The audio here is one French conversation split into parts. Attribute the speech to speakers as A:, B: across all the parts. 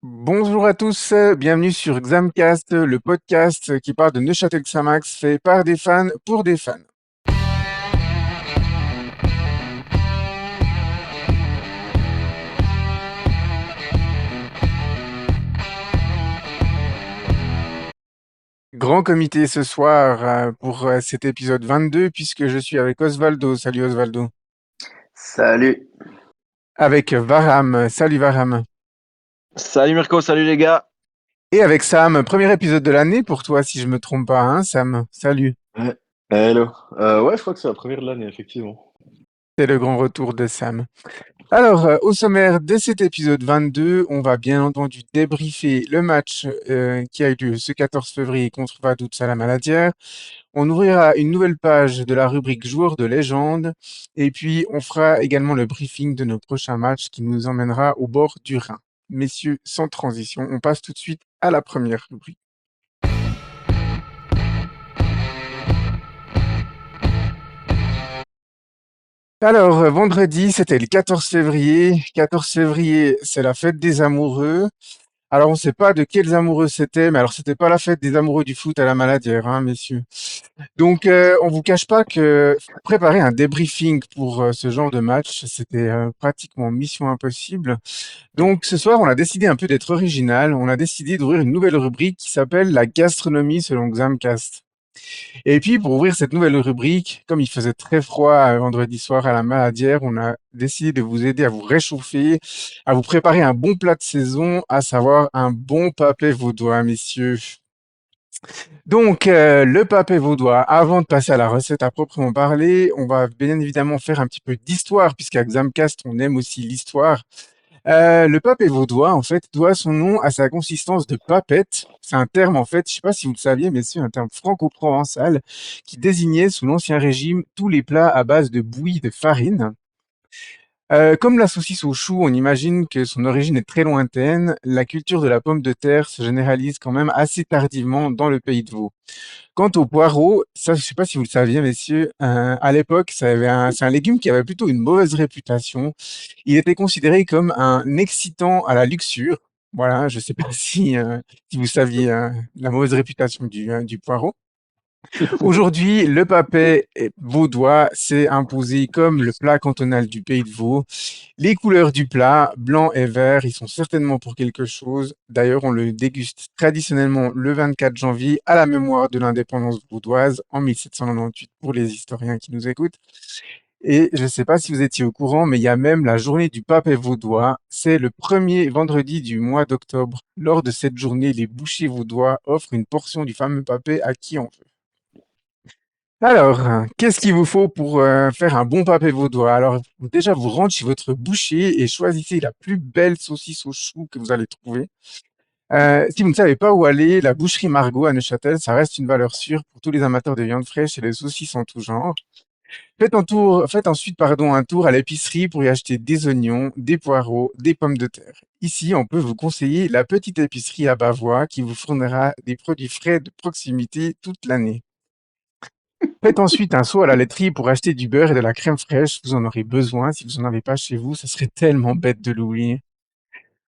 A: Bonjour à tous, bienvenue sur Xamcast, le podcast qui parle de Neuchâtel-Xamax, fait par des fans pour des fans. Grand comité ce soir pour cet épisode 22, puisque je suis avec Osvaldo. Salut Osvaldo.
B: Salut.
A: Avec Varam. Salut Varam.
B: Salut Mirko, salut les gars.
A: Et avec Sam, premier épisode de l'année pour toi, si je me trompe pas, hein, Sam. Salut.
B: Ouais. Hello. Ouais, je crois que c'est la première de l'année, effectivement.
A: C'est le grand retour de Sam. Alors, au sommaire de cet épisode 22, on va bien entendu débriefer le match qui a eu lieu ce 14 février contre Vaduz Salam-Aladière. On ouvrira une nouvelle page de la rubrique joueurs de légende et puis on fera également le briefing de nos prochains matchs qui nous emmènera au bord du Rhin. Messieurs, sans transition, on passe tout de suite à la première rubrique. Alors, vendredi, c'était le 14 février. 14 février, c'est la fête des amoureux. Alors, on ne sait pas de quels amoureux c'était, mais alors c'était pas la fête des amoureux du foot à la Maladière, hein, messieurs. Donc, on vous cache pas que préparer un débriefing pour ce genre de match, c'était pratiquement mission impossible. Donc, ce soir, on a décidé un peu d'être original. On a décidé d'ouvrir une nouvelle rubrique qui s'appelle la gastronomie selon Xamcast. Et puis, pour ouvrir cette nouvelle rubrique, comme il faisait très froid vendredi soir à la Maladière, on a décidé de vous aider à vous réchauffer, à vous préparer un bon plat de saison, à savoir un bon papé vaudois, messieurs. Donc, le papé vaudois, avant de passer à la recette à proprement parler, on va bien évidemment faire un petit peu d'histoire, puisqu'à Xamcast, on aime aussi l'histoire. Le papé vaudois, en fait, doit son nom à sa consistance de papette. C'est un terme, en fait, je sais pas si vous le saviez, mais c'est un terme franco-provençal qui désignait sous l'Ancien Régime tous les plats à base de bouillie de farine. Comme la saucisse au chou, on imagine que son origine est très lointaine. La culture de la pomme de terre se généralise quand même assez tardivement dans le pays de Vaud. Quant au poireau, ça, je sais pas si vous le saviez, messieurs, à l'époque, c'est un légume qui avait plutôt une mauvaise réputation. Il était considéré comme un excitant à la luxure. Voilà, je sais pas si vous saviez la mauvaise réputation du poireau. Aujourd'hui, le papet vaudois s'est imposé comme le plat cantonal du pays de Vaud. Les couleurs du plat, blanc et vert, ils sont certainement pour quelque chose. D'ailleurs, on le déguste traditionnellement le 24 janvier à la mémoire de l'indépendance vaudoise en 1798 pour les historiens qui nous écoutent. Et je ne sais pas si vous étiez au courant, mais il y a même la journée du papet vaudois. C'est le premier vendredi du mois d'octobre. Lors de cette journée, les bouchers vaudois offrent une portion du fameux papet à qui on veut. Alors, qu'est-ce qu'il vous faut pour faire un bon papé vaudois? Alors, déjà, vous rentrez chez votre boucher et choisissez la plus belle saucisse au chou que vous allez trouver. Si vous ne savez pas où aller, la boucherie Margot à Neuchâtel, ça reste une valeur sûre pour tous les amateurs de viande fraîche et de saucisses en tout genre. Faites ensuite, pardon, un tour à l'épicerie pour y acheter des oignons, des poireaux, des pommes de terre. Ici, on peut vous conseiller la petite épicerie à Bavois qui vous fournira des produits frais de proximité toute l'année. Faites ensuite un saut à la laiterie pour acheter du beurre et de la crème fraîche. Vous en aurez besoin. Si vous n'en avez pas chez vous, ça serait tellement bête de l'oublier.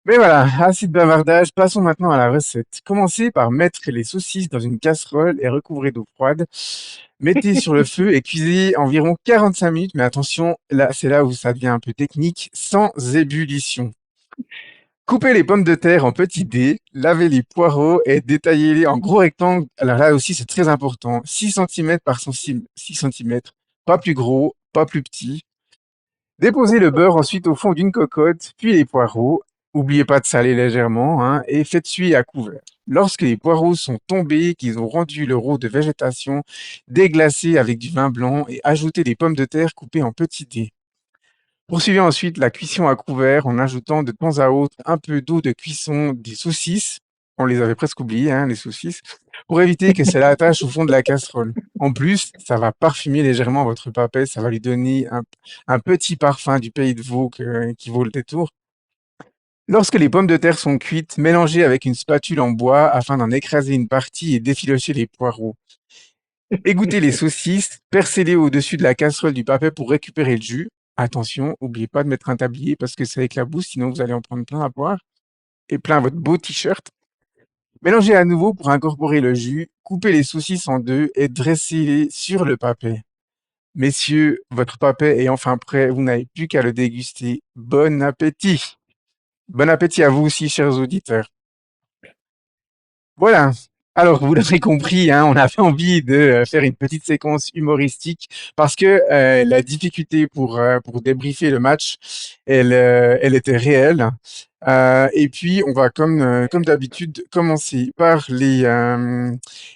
A: Mais voilà, assez de bavardage. Passons maintenant à la recette. Commencez par mettre les saucisses dans une casserole et recouvrez d'eau froide. Mettez sur le feu et cuisez environ 45 minutes. Mais attention, là, c'est là où ça devient un peu technique, sans ébullition. Coupez les pommes de terre en petits dés, lavez les poireaux et détaillez-les en gros rectangles. Alors là aussi, c'est très important. 6 cm par 6 cm. Pas plus gros, pas plus petit. Déposez le beurre ensuite au fond d'une cocotte, puis les poireaux. N'oubliez pas de saler légèrement hein, et faites cuire à couvert. Lorsque les poireaux sont tombés, qu'ils ont rendu le roux de végétation, déglacez avec du vin blanc et ajoutez les pommes de terre coupées en petits dés. Poursuivez ensuite la cuisson à couvert en ajoutant de temps à autre un peu d'eau de cuisson des saucisses. On les avait presque oubliées, hein, les saucisses, pour éviter que cela attache au fond de la casserole. En plus, ça va parfumer légèrement votre papet, ça va lui donner un petit parfum du pays de Vaud qui vaut le détour. Lorsque les pommes de terre sont cuites, mélangez avec une spatule en bois afin d'en écraser une partie et d'effilocher les poireaux. Égouttez les saucisses, percez-les au-dessus de la casserole du papet pour récupérer le jus. Attention, n'oubliez pas de mettre un tablier parce que ça éclabousse, sinon vous allez en prendre plein à boire. et plein votre beau t-shirt. Mélangez à nouveau pour incorporer le jus, coupez les saucisses en deux et dressez-les sur le papier. Messieurs, votre papet est enfin prêt, vous n'avez plus qu'à le déguster. Bon appétit! Bon appétit à vous aussi, chers auditeurs. Voilà. Alors, vous l'aurez compris, hein, on avait envie de faire une petite séquence humoristique parce que la difficulté pour débriefer le match, elle était réelle. Et puis, on va comme d'habitude commencer par les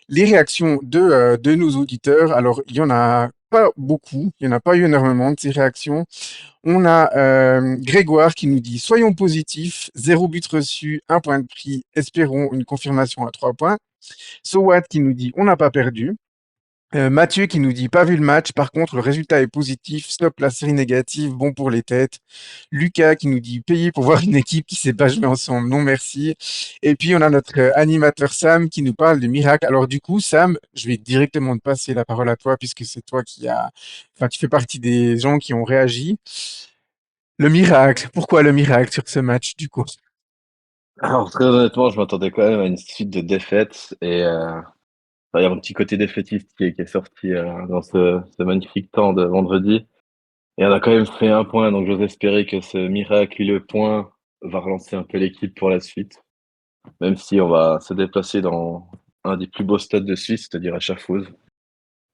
A: réactions de nos auditeurs. Alors, il y en a pas beaucoup, il y en a pas eu énormément de ces réactions. On a Grégoire qui nous dit soyons positifs, zéro but reçu, un point de prix, espérons une confirmation à 3 points. Sowat qui nous dit on n'a pas perdu. Mathieu qui nous dit pas vu le match, par contre le résultat est positif, stop la série négative, bon pour les têtes. Lucas qui nous dit payer pour voir une équipe qui sait pas jouer ensemble, non merci. Et puis on a notre animateur Sam qui nous parle de miracle. Alors du coup Sam, je vais directement te passer la parole à toi puisque c'est toi enfin tu fais partie des gens qui ont réagi. Le miracle, pourquoi le miracle sur ce match du coup?
B: Alors, très honnêtement, je m'attendais quand même à une suite de défaites et il y a un petit côté défaitiste qui est sorti dans ce magnifique temps de vendredi. Et on a quand même fait un point, donc j'ose espérer que ce miraculeux point va relancer un peu l'équipe pour la suite, même si on va se déplacer dans un des plus beaux stades de Suisse, c'est-à-dire à Schaffhausen.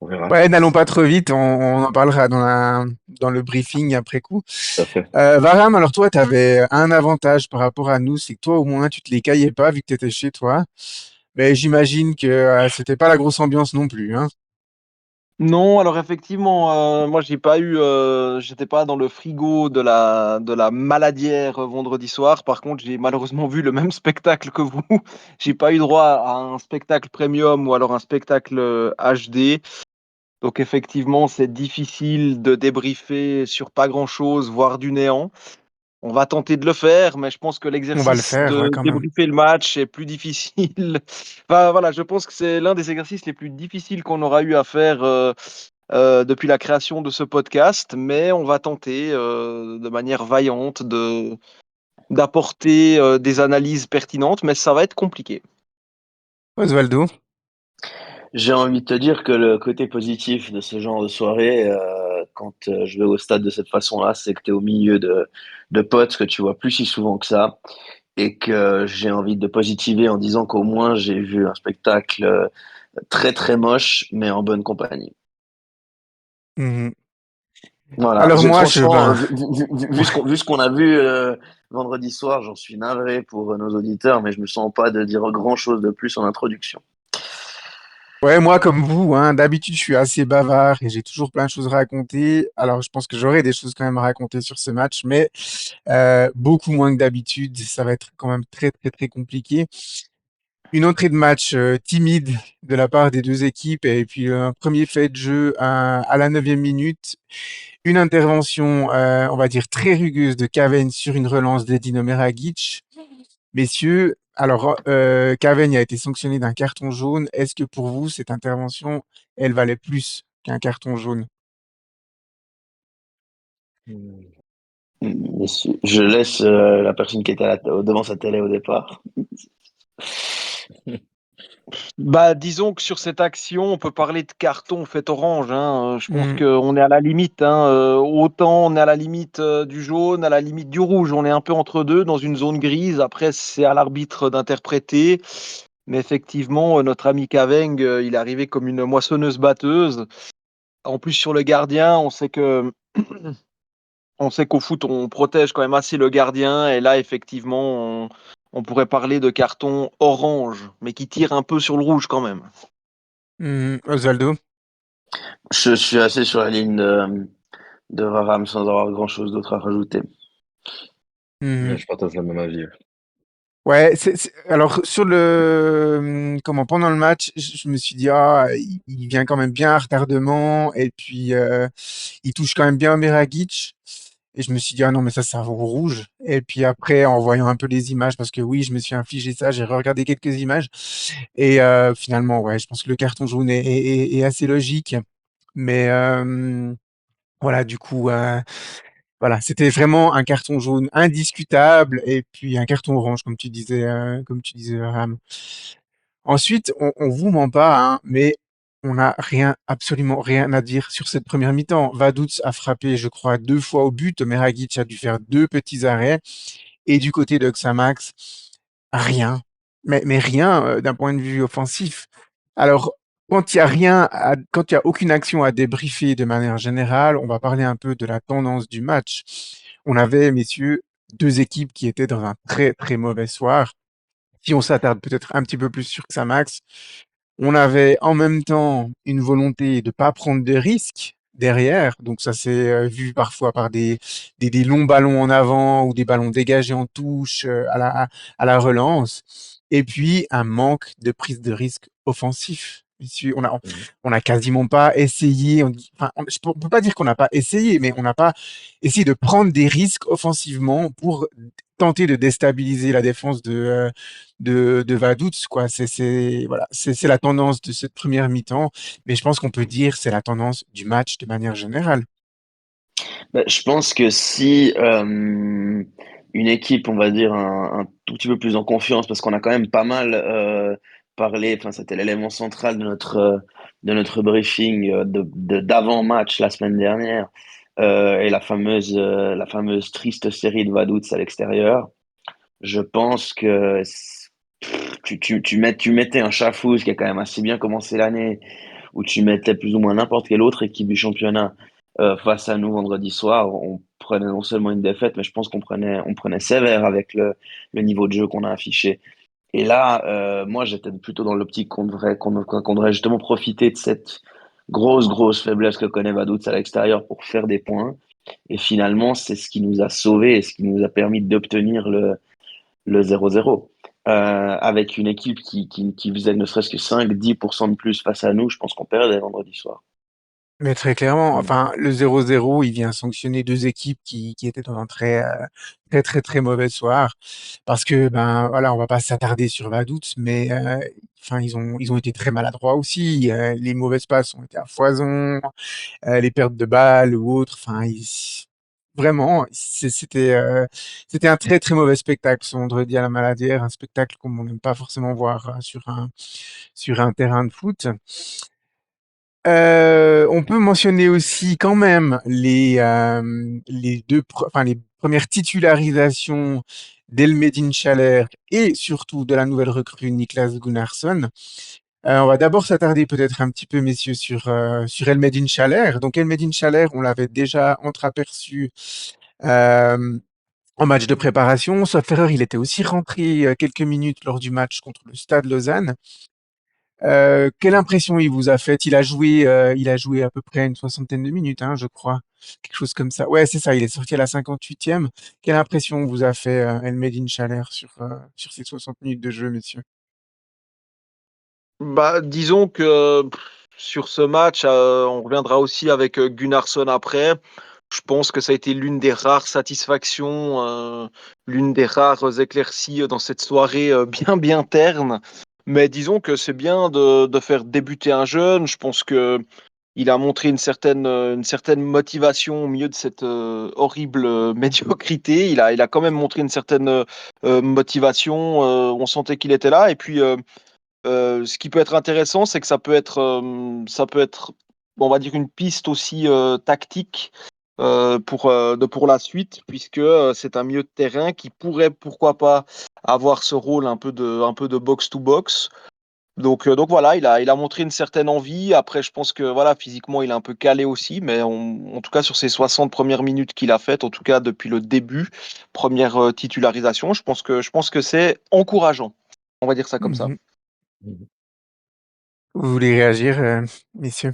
B: On verra.
A: Ouais, n'allons pas trop vite, on en parlera dans le briefing après coup.
B: Tout à fait.
A: Varam, alors toi, tu avais un avantage par rapport à nous, c'est que toi, au moins, tu te les caillais pas vu que tu étais chez toi. Mais j'imagine que c'était pas la grosse ambiance non plus, hein.
C: Non, alors effectivement, moi j'étais pas dans le frigo de la maladière vendredi soir. Par contre, j'ai malheureusement vu le même spectacle que vous. J'ai pas eu droit à un spectacle premium ou alors un spectacle HD. Donc effectivement, c'est difficile de débriefer sur pas grand-chose, voire du néant. On va tenter de le faire, mais je pense que
A: On va le
C: l'exercice
A: faire,
C: de
A: ouais, quand même.
C: débriefer le match est plus difficile. Enfin voilà, je pense que c'est l'un des exercices les plus difficiles qu'on aura eu à faire depuis la création de ce podcast, mais on va tenter de manière vaillante d'apporter des analyses pertinentes, mais ça va être compliqué.
A: Osvaldo.
D: J'ai envie de te dire que le côté positif de ce genre de soirée, quand je vais au stade de cette façon-là, c'est que tu es au milieu de potes que tu vois plus si souvent que ça, et que j'ai envie de positiver en disant qu'au moins j'ai vu un spectacle très très moche, mais en bonne compagnie.
A: Mhm.
D: Voilà.
A: Alors moi,
D: Franchement,
A: ben,
D: vu ce qu'on a vu vendredi soir, j'en suis navré pour nos auditeurs, mais je me sens pas de dire grand-chose de plus en introduction.
A: ouais, moi comme vous, hein, d'habitude je suis assez bavard et j'ai toujours plein de choses à raconter. Alors je pense que j'aurai des choses quand même à raconter sur ce match, mais beaucoup moins que d'habitude. Ça va être quand même très très très compliqué. Une entrée de match timide de la part des deux équipes et puis un premier fait de jeu à la 9e minute. Une intervention, on va dire, très rugueuse de Cavani sur une relance d'Edin Omeragic. Messieurs, alors Cavani a été sanctionné d'un carton jaune. Est-ce que pour vous, cette intervention, elle valait plus qu'un carton jaune?
D: Messieurs, je laisse la personne qui était devant sa télé au départ.
C: Bah, disons que sur cette action, on peut parler de carton fait orange, hein. Je pense
A: Hmm.
C: qu'on est à la limite, hein. Autant on est à la limite du jaune, à la limite du rouge. On est un peu entre deux, dans une zone grise. Après, c'est à l'arbitre d'interpréter. Mais effectivement, notre ami Caveng, il est arrivé comme une moissonneuse-batteuse. En plus, sur le gardien, on sait qu'au foot, on protège quand même assez le gardien. Et là, effectivement, on pourrait parler de carton orange, mais qui tire un peu sur le rouge quand même.
A: Osvaldo?
D: Je suis assez sur la ligne de Varam sans avoir grand-chose d'autre à rajouter.
A: Mhm.
B: Je partage le même avis.
A: Ouais, alors sur le comment pendant le match, je me suis dit ah il vient quand même bien à retardement et puis il touche quand même bien Meragic et je me suis dit ah non mais ça vaut rouge et puis après en voyant un peu les images parce que oui je me suis infligé ça, j'ai regardé quelques images et finalement ouais je pense que le carton jaune est assez logique mais voilà du coup Voilà, c'était vraiment un carton jaune indiscutable et puis un carton orange, comme tu disais, Ram. Ensuite, on vous ment pas, hein, mais on n'a rien, absolument rien à dire sur cette première mi-temps. Vaduz a frappé, je crois, 2 fois au but. Meragic a dû faire 2 petits arrêts. Et du côté de Xamax, rien. Mais rien d'un point de vue offensif. Alors, quand il y a aucune action à débriefer de manière générale, on va parler un peu de la tendance du match. On avait, messieurs, 2 équipes qui étaient dans un très très mauvais soir. Si on s'attarde peut-être un petit peu plus sur Xamax, on avait en même temps une volonté de pas prendre de risques derrière. Donc ça s'est vu parfois par des longs ballons en avant ou des ballons dégagés en touche à la relance. Et puis un manque de prise de risque offensif. Messieurs,
B: Mhm.
A: on a quasiment pas essayé. On peut pas dire qu'on n'a pas essayé, mais on n'a pas essayé de prendre des risques offensivement pour tenter de déstabiliser la défense de Vaduz, quoi. Voilà, c'est la tendance de cette première mi-temps, mais je pense qu'on peut dire c'est la tendance du match de manière générale.
D: Bah, je pense que si une équipe, on va dire, un tout petit peu plus en confiance, parce qu'on a quand même pas mal parlé, enfin, c'était l'élément central de notre briefing d'avant-match la semaine dernière, et la fameuse triste série de Vaduz à l'extérieur. Je pense que tu mettais un Chafouz qui a quand même assez bien commencé l'année, où tu mettais plus ou moins n'importe quelle autre équipe du championnat face à nous vendredi soir, on prenait non seulement une défaite, mais je pense on prenait sévère avec le niveau de jeu qu'on a affiché. Et là, moi, j'étais plutôt dans l'optique qu'on devrait justement profiter de cette grosse faiblesse que connaît Vaduz à l'extérieur pour faire des points. Et finalement, c'est ce qui nous a sauvés et ce qui nous a permis d'obtenir le 0-0. Avec une équipe qui faisait ne serait-ce que 5-10% de plus face à nous, je pense qu'on perdait vendredi soir.
A: Mais très clairement,
D: Mm.
A: enfin, le 0-0, il vient sanctionner 2 équipes qui étaient dans un très mauvais soir. Parce que, ben, voilà, on va pas s'attarder sur Vaduz, mais, enfin, ils ont été très maladroits aussi. Les mauvaises passes ont été à foison, les pertes de balles ou autres. Vraiment, c'était un très mauvais spectacle ce vendredi à la Maladière, un spectacle comme on n'aime pas forcément voir sur un terrain de foot. On peut mentionner aussi quand même les premières titularisations d'Elmedine Schaller et surtout de la nouvelle recrue Niklas Gunnarsson. On va d'abord s'attarder peut-être un petit peu, messieurs, sur Elmedine Schaller. Donc Elmedine Schaller, on l'avait déjà entreaperçu euh, en match de préparation. Sauf erreur, il était aussi rentré quelques minutes lors du match contre le Stade Lausanne. Quelle impression il vous a faite? Il a joué à peu près une soixantaine de minutes, hein, je crois. Quelque chose comme ça. Ouais, c'est ça, il est sorti à la 58e. Quelle impression vous a fait Elmedine Chaler sur ces 60 minutes de jeu, messieurs?
C: Bah, disons que sur ce match, on reviendra aussi avec Gunnarsson après. Je pense que ça a été l'une des rares satisfactions, l'une des rares éclaircies dans cette soirée bien terne. Mais disons que c'est bien de faire débuter un jeune. Je pense que il a montré une certaine motivation au milieu de cette horrible médiocrité. Il a quand même montré une certaine motivation. On sentait qu'il était là. Et puis, ce qui peut être intéressant, c'est que ça peut être, on va dire, une piste aussi tactique pour la suite, puisque c'est un milieu de terrain qui pourrait, pourquoi pas, avoir ce rôle un peu de box-to-box. Donc voilà, il a montré une certaine envie. Après, je pense que voilà, physiquement, il est un peu calé aussi, mais en tout cas, sur ces 60 premières minutes qu'il a faites, en tout cas depuis le début, première titularisation, je pense que c'est encourageant. On va dire ça comme ça.
A: Mhm. Vous voulez réagir, messieurs?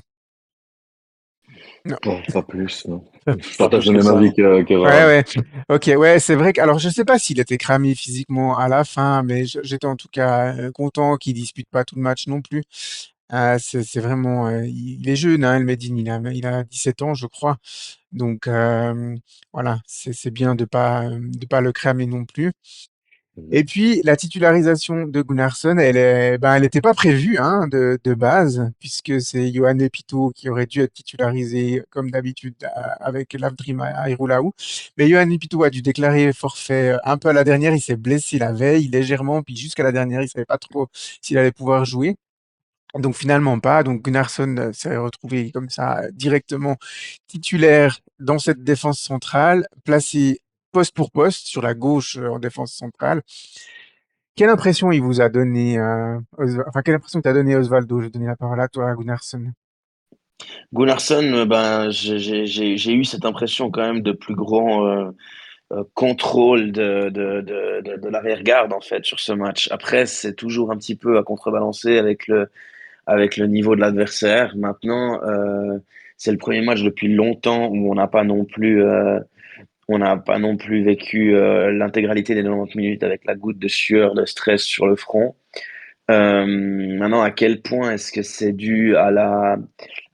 A: Non.
B: Bon, pas plus, non. Je
C: Pas
B: partage
C: plus
B: le
C: que
B: même
C: ça,
B: avis
C: non.
B: que
A: Ouais,
B: Ram.
A: ouais. Ok, ouais, c'est vrai que, alors, je sais pas s'il était cramé physiquement à la fin, mais j'étais en tout cas content qu'il dispute pas tout le match non plus. C'est vraiment, il est jeune, hein, El Medine, il a 17 ans, je crois. Donc, voilà, c'est bien de pas le cramer non plus. Et puis, la titularisation de Gunnarsson, elle était pas prévue hein, de base, puisque c'est Johan Lepito qui aurait dû être titularisé comme d'habitude avec l'Avdrim Aïroulaou. Mais Johan Lepito a dû déclarer forfait un peu à la dernière. Il s'est blessé la veille légèrement, puis jusqu'à la dernière, il savait pas trop s'il allait pouvoir jouer. Donc finalement pas. Donc Gunnarsson s'est retrouvé comme ça directement titulaire dans cette défense centrale, placé poste pour poste sur la gauche en défense centrale. Quelle impression il vous a donné, enfin quelle impression t'a donné Osvaldo? Je vais donner la parole à toi, Gunnarsson.
D: Gunnarsson, ben, j'ai eu cette impression quand même de plus grand contrôle de l'arrière-garde en fait sur ce match. Après, c'est toujours un petit peu à contrebalancer avec le niveau de l'adversaire. Maintenant, c'est le premier match depuis longtemps où on n'a pas non plus vécu l'intégralité des 90 minutes avec la goutte de sueur, de stress sur le front. Maintenant, à quel point est-ce que c'est dû à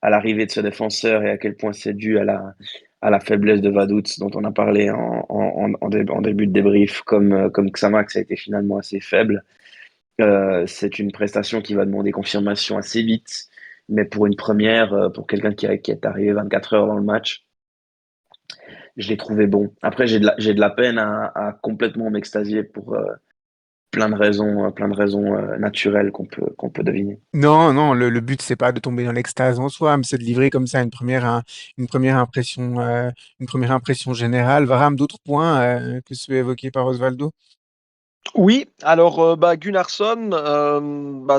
D: l'arrivée de ce défenseur et à quel point c'est dû à la faiblesse de Vaduz dont on a parlé en début de débrief, comme Xamax a été finalement assez faible. C'est une prestation qui va demander confirmation assez vite, mais pour une première, pour quelqu'un qui est arrivé 24 heures dans le match, je l'ai trouvé bon. Après, j'ai de la peine à complètement m'extasier pour plein de raisons naturelles qu'on peut deviner.
A: Non, non, le but c'est pas de tomber dans l'extase en soi, mais c'est de livrer comme ça une première impression générale. Varam, d'autres points que ceux évoqués par Osvaldo?
C: Oui, alors Gunnarsson,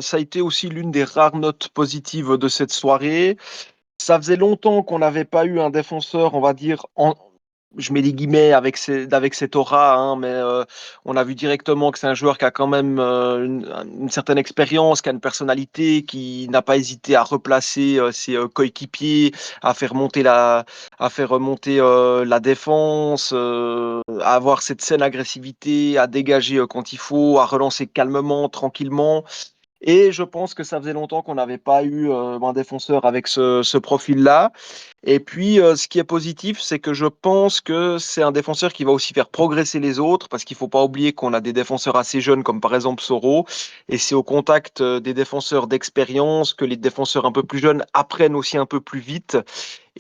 C: ça a été aussi l'une des rares notes positives de cette soirée. Ça faisait longtemps qu'on n'avait pas eu un défenseur, on va dire, je mets des guillemets avec cette aura, hein, mais on a vu directement que c'est un joueur qui a quand même une certaine expérience, qui a une personnalité, qui n'a pas hésité à replacer ses coéquipiers, à faire monter la défense, à avoir cette saine agressivité, à dégager quand il faut, à relancer calmement, tranquillement. Et je pense que ça faisait longtemps qu'on n'avait pas eu un défenseur avec ce profil-là. Et puis, ce qui est positif, c'est que je pense que c'est un défenseur qui va aussi faire progresser les autres, parce qu'il ne faut pas oublier qu'on a des défenseurs assez jeunes, comme par exemple Soro, et c'est au contact des défenseurs d'expérience que les défenseurs un peu plus jeunes apprennent aussi un peu plus vite.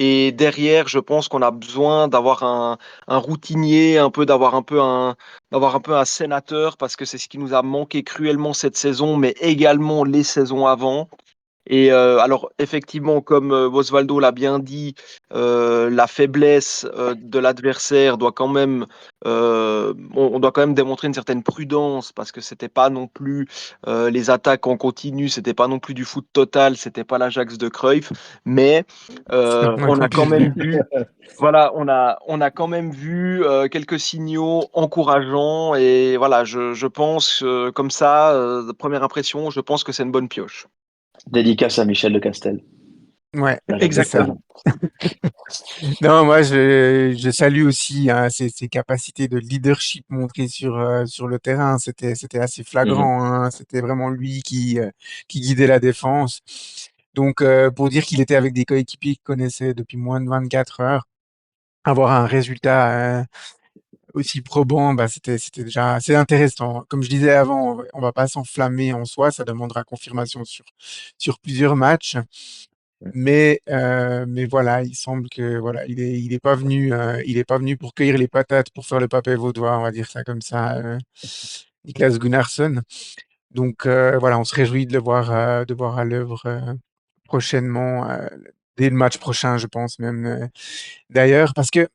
C: Et derrière, je pense qu'on a besoin d'avoir un routinier, d'avoir un peu un sénateur, parce que c'est ce qui nous a manqué cruellement cette saison, mais également les saisons avant. Et alors, effectivement, comme Osvaldo l'a bien dit, la faiblesse de l'adversaire doit quand même, on doit quand même démontrer une certaine prudence parce que c'était pas non plus les attaques en continu, c'était pas non plus du foot total, c'était pas l'Ajax de Cruyff, mais
A: C'est le moins
C: on
A: qu'on
C: a quand
A: puisse
C: même
A: dire.
C: vu, voilà, on a quand même vu quelques signaux encourageants et voilà, je pense comme ça, première impression, je pense que c'est une bonne pioche.
D: Dédicace à Michel de Castel,
A: Ouais,
D: l'Ajax de
A: c'est ça.
D: Cruyff.
A: Non, moi, je salue aussi hein, ses capacités de leadership montrées sur le terrain. C'était assez
D: Mhm.
A: flagrant. Hein. C'était vraiment lui qui guidait la défense. Donc, pour dire qu'il était avec des coéquipiers qu'il connaissait depuis moins de 24 heures, avoir un résultat aussi probant, bah, c'était déjà assez intéressant. Comme je disais avant, on va pas s'enflammer en soi. Ça demandera confirmation sur plusieurs matchs. Mais voilà, il semble que voilà, il est pas venu pour cueillir les patates, pour faire le papé vaudois, on va dire ça comme ça, Niklas Gunnarsson. Donc voilà, on se réjouit de voir à l'œuvre prochainement, dès le match prochain, je pense même d'ailleurs, parce que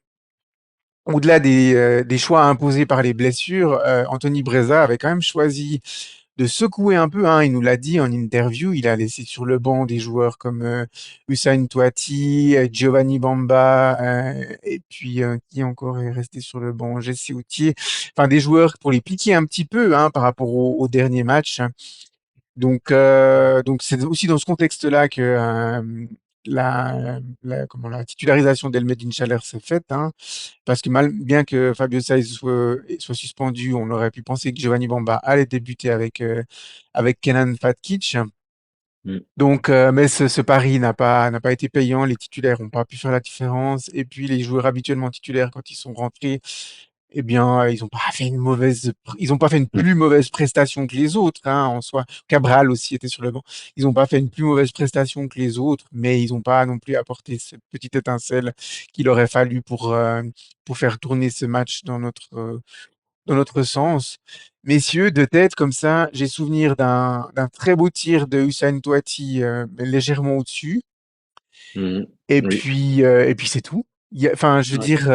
A: au-delà des choix imposés par les blessures, Anthony Breza avait quand même choisi de secouer un peu, hein. Il nous l'a dit en interview, il a laissé sur le banc des joueurs comme Hussein Touati, Giovanni Bamba, et puis qui encore est resté sur le banc, Jesse Outier. Enfin, des joueurs pour les piquer un petit peu hein, par rapport au dernier match. Donc c'est aussi dans ce contexte-là que la titularisation d'Elmedine Chaler s'est faite, hein, parce que bien que Fabio Saiz soit suspendu, on aurait pu penser que Giovanni Bamba allait débuter avec Kenan Fatkic.
D: Mm.
A: Donc, mais ce pari n'a pas été payant. Les titulaires n'ont pas pu faire la différence. Et puis, les joueurs habituellement titulaires, quand ils sont rentrés, eh bien, ils ont pas fait une plus mauvaise prestation que les autres, hein, en soi. Cabral aussi était sur le banc. Ils ont pas fait une plus mauvaise prestation que les autres, mais ils ont pas non plus apporté cette petite étincelle qu'il aurait fallu pour faire tourner ce match dans notre sens. Messieurs, de tête comme ça, j'ai souvenir d'un très beau tir de Hussein Touati, mais légèrement au-dessus.
B: Mhm. Oui.
A: Et puis c'est tout. Enfin, je veux
D: Ouais.
A: dire,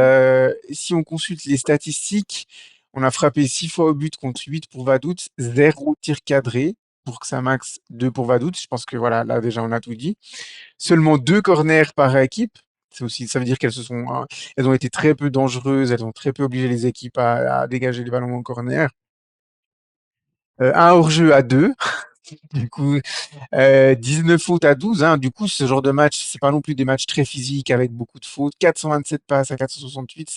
A: si on consulte les statistiques, on a frappé 6 fois au but contre 8 pour Vaduz, 0 tir cadré pour Xamax, 2 pour Vaduz. Je pense que voilà, là déjà on a tout dit. Seulement 2 corners par équipe. C'est aussi, ça veut dire elles ont été très peu dangereuses, elles ont très peu obligé les équipes à dégager les ballons en corner. Un hors-jeu à 2. Du coup, 19 fautes à 12, hein. Du coup, ce genre de match, c'est pas non plus des matchs très physiques avec beaucoup de fautes. 427 passes à 468,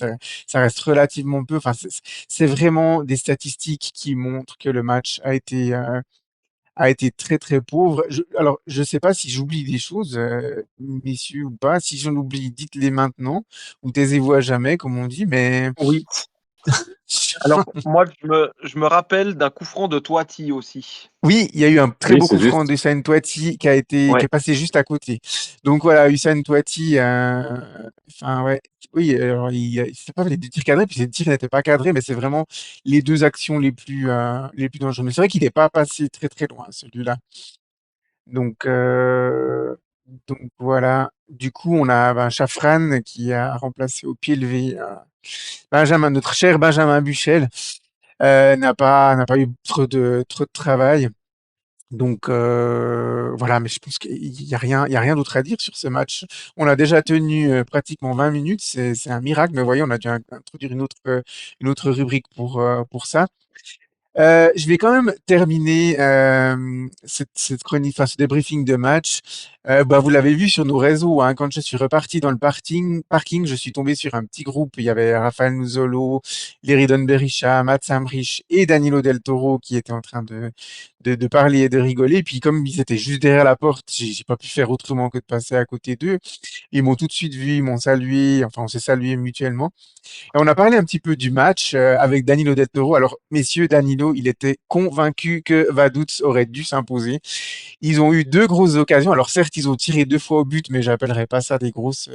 A: ça reste relativement peu. Enfin, c'est vraiment des statistiques qui montrent que le match a été très très pauvre. Alors, je sais pas si j'oublie des choses, messieurs, ou pas. Si j'en oublie, dites-les maintenant, ou taisez-vous à jamais, comme on dit, mais
C: Oui. Alors, moi, je me rappelle d'un coup franc de Toiti aussi.
A: oui, il y a eu un très
B: Oui,
A: beau coup
B: c'est
A: franc
B: juste.
A: d'Hussein Touati qui
D: Ouais.
A: est passé juste à côté. Donc voilà, Hussein Touati, enfin ouais, oui, alors c'est pas les deux tirs cadrés, puis ces tirs n'étaient pas cadrés, mais c'est vraiment les deux actions les plus dangereuses. Mais c'est vrai qu'il n'est pas passé très très loin, celui-là. Donc, euh, donc voilà. Du coup, on a Chafran qui a remplacé au pied levé notre cher Benjamin Buchel, n'a pas eu trop de travail. Donc voilà, mais je pense qu'il y a rien d'autre à dire sur ce match. On a déjà tenu pratiquement 20 minutes, c'est un miracle, mais voyez, on a dû introduire une autre rubrique pour ça. Je vais quand même terminer cette chronique, enfin ce débriefing de match. Vous l'avez vu sur nos réseaux, hein, quand je suis reparti dans le parking, je suis tombé sur un petit groupe. Il y avait Rafael Nuzolo, Leridon Berisha, Mats Samrich et Danilo Del Toro qui étaient en train de parler et de rigoler. Puis comme ils étaient juste derrière la porte, j'ai pas pu faire autrement que de passer à côté d'eux. Ils m'ont tout de suite vu, ils m'ont salué, enfin on s'est salué mutuellement. Et on a parlé un petit peu du match avec Danilo Del Toro. Alors, messieurs, Danilo, il était convaincu que Vaduz aurait dû s'imposer. Ils ont eu deux grosses occasions. Alors, certes, ils ont tiré 2 fois au but, mais j'appellerais pas ça des grosses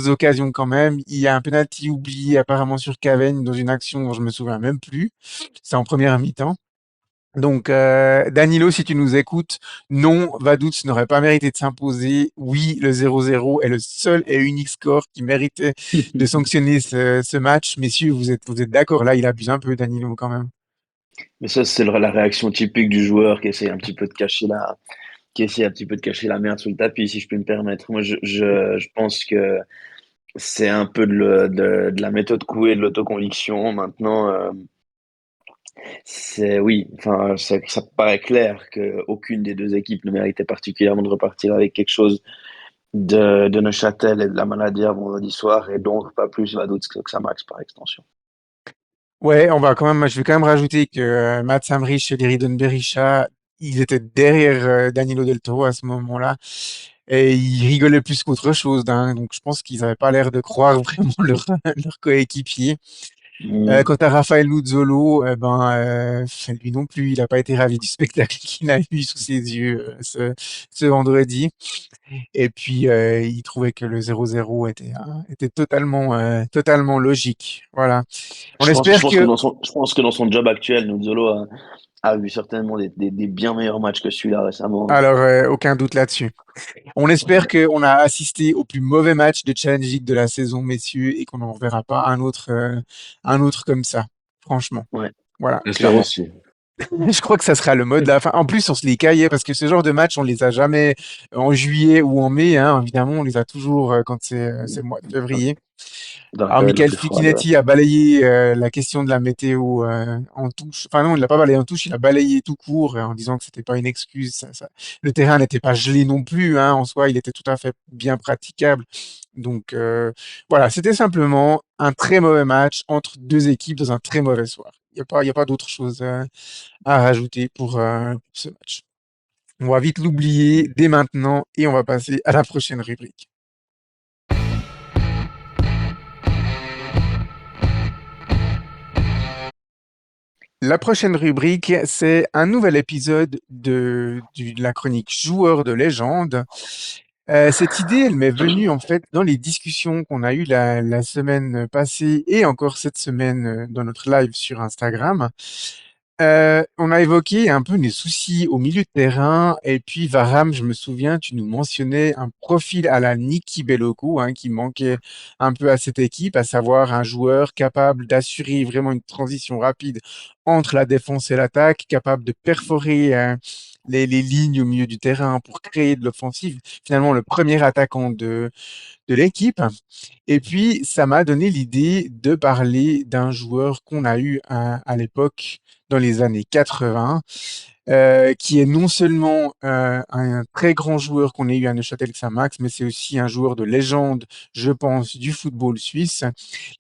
A: occasions quand même. Il y a un penalty oublié apparemment sur Cavani dans une action dont je me souviens même plus. C'est en première mi-temps. Donc, Danilo, si tu nous écoutes, non, Vaduz n'aurait pas mérité de s'imposer. Oui, le 0-0 est le seul et unique score qui méritait de sanctionner ce match. Messieurs, vous êtes d'accord? Là, il abuse un peu, Danilo, quand même.
D: Mais ça, c'est la réaction typique du joueur qui essaie un petit peu de cacher la merde sous le tapis, si je peux me permettre. Moi, je pense que c'est un peu de la méthode couée, de l'autoconviction. Maintenant, oui, enfin, ça paraît clair qu'aucune des deux équipes ne méritait particulièrement de repartir avec quelque chose de Neuchâtel et de la maladie à vendredi soir, et donc pas plus Vaduz que Xamax par extension.
A: Ouais, je vais quand même rajouter que Mats Samrich et Leridon Berisha, ils étaient derrière Danilo Del Toro à ce moment-là. Et ils rigolaient plus qu'autre chose, hein. Donc je pense qu'ils n'avaient pas l'air de croire vraiment leur coéquipier.
D: Mm.
A: Quant à Raphaël Luzzolo, lui non plus, il n'a pas été ravi du spectacle qu'il a eu sous ses yeux ce vendredi. Et puis, il trouvait que le 0-0 était totalement logique. Voilà. On
D: Je
A: espère
D: pense que
A: que,
D: je pense que dans son job actuel, Nuzzolo a vu certainement des bien meilleurs matchs que celui-là récemment.
A: alors, aucun doute là-dessus. On espère qu'on a assisté au plus mauvais match de Challenge League de la saison, messieurs, et qu'on n'en reverra pas un autre comme ça. Franchement.
D: Ouais.
A: Voilà,
B: J'espère
A: clairement.
B: aussi.
A: Je crois que ça sera le mode de la fin. En plus, on se les caillait parce que ce genre de match, on les a jamais en juillet ou en mai, hein. Évidemment, on les a toujours quand c'est le mois de février.
D: Dans la
A: Alors,
D: période la
A: Michael
D: plus froide. Ouais.
A: Ficcinetti a balayé la question de la météo en touche. Enfin non, il l'a pas balayé en touche, il a balayé tout court en disant que c'était pas une excuse. Le terrain n'était pas gelé non plus, hein. En soi, il était tout à fait bien praticable. Donc voilà, c'était simplement un très mauvais match entre deux équipes dans un très mauvais soir. Il y a pas d'autre chose à rajouter pour ce match. On va vite l'oublier dès maintenant et on va passer à la prochaine rubrique. La prochaine rubrique, c'est un nouvel épisode de la chronique Joueurs de légende. Cette idée, elle m'est venue en fait dans les discussions qu'on a eues la semaine passée et encore cette semaine dans notre live sur Instagram. On a évoqué un peu les soucis au milieu de terrain et puis Varam, je me souviens, tu nous mentionnais un profil à la Niki Belloko qui manquait un peu à cette équipe, à savoir un joueur capable d'assurer vraiment une transition rapide entre la défense et l'attaque, capable de perforer les lignes au milieu du terrain pour créer de l'offensive. Finalement, le premier attaquant de l'équipe. Et puis, ça m'a donné l'idée de parler d'un joueur qu'on a eu à l'époque, dans les années 80, qui est non seulement un très grand joueur qu'on a eu à Neuchâtel Xamax, mais c'est aussi un joueur de légende, je pense, du football suisse.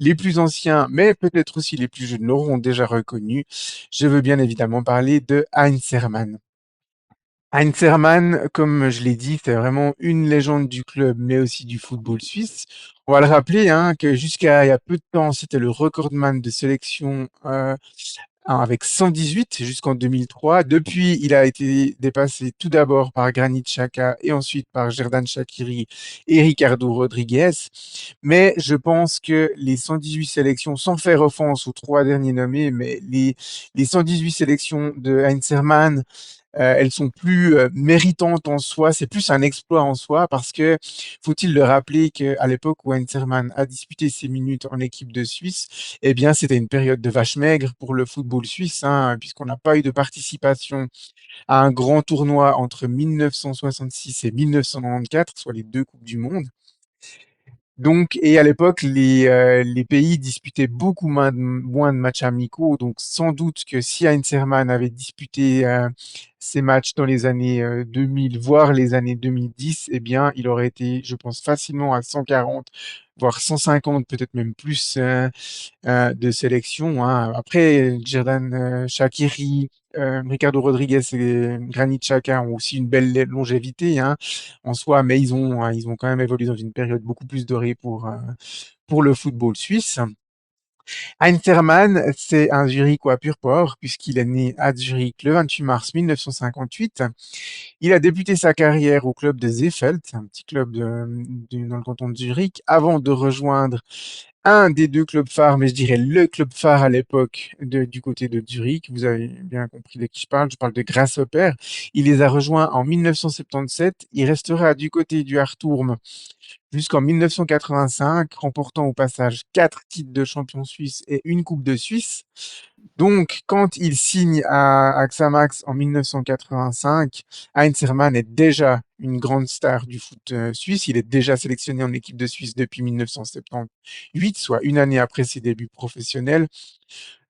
A: Les plus anciens, mais peut-être aussi les plus jeunes, l'auront déjà reconnu. Je veux bien évidemment parler de Heinz Hermann. Heinz Hermann, comme je l'ai dit, c'est vraiment une légende du club, mais aussi du football suisse. On va le rappeler que jusqu'à il y a peu de temps, c'était le recordman de sélection avec 118 jusqu'en 2003. Depuis, il a été dépassé tout d'abord par Granit Xhaka et ensuite par Xherdan Shaqiri et Ricardo Rodriguez. Mais je pense que les 118 sélections, sans faire offense aux trois derniers nommés, mais les 118 sélections de Heinz Hermann, elles sont plus méritantes en soi, c'est plus un exploit en soi parce que faut-il le rappeler qu'à l'époque où Heinzermann a disputé ses minutes en équipe de Suisse, eh bien c'était une période de vache maigre pour le football suisse, puisqu'on n'a pas eu de participation à un grand tournoi entre 1966 et 1994, soit les deux coupes du monde. Donc, et à l'époque, les pays disputaient beaucoup moins de matchs amicaux. Donc, sans doute que si Heinz Hermann avait disputé ces matchs dans les années 2000, voire les années 2010, eh bien, il aurait été, je pense, facilement à 140, voire 150, peut-être même plus de sélection. Après, Xherdan Shaqiri, Ricardo Rodriguez et Granit Xhaka ont aussi une belle longévité en soi, mais ils ont quand même évolué dans une période beaucoup plus dorée pour le football suisse. Heinz Hermann, c'est un Zurichois pur port, puisqu'il est né à Zurich le 28 mars 1958. Il a débuté sa carrière au club de Seefeld, un petit club dans le canton de Zurich, avant de rejoindre un des deux clubs phares, mais je dirais le club phare à l'époque du côté de Zurich. Vous avez bien compris de qui je parle. Je parle de Grasshopper. Il les a rejoints en 1977. Il restera du côté du Hartturm jusqu'en 1985, remportant au passage 4 titres de champion suisse et une Coupe de Suisse. Donc, quand il signe à Xamax en 1985, Heinz Hermann est déjà une grande star du foot suisse. Il est déjà sélectionné en équipe de Suisse depuis 1978, soit une année après ses débuts professionnels.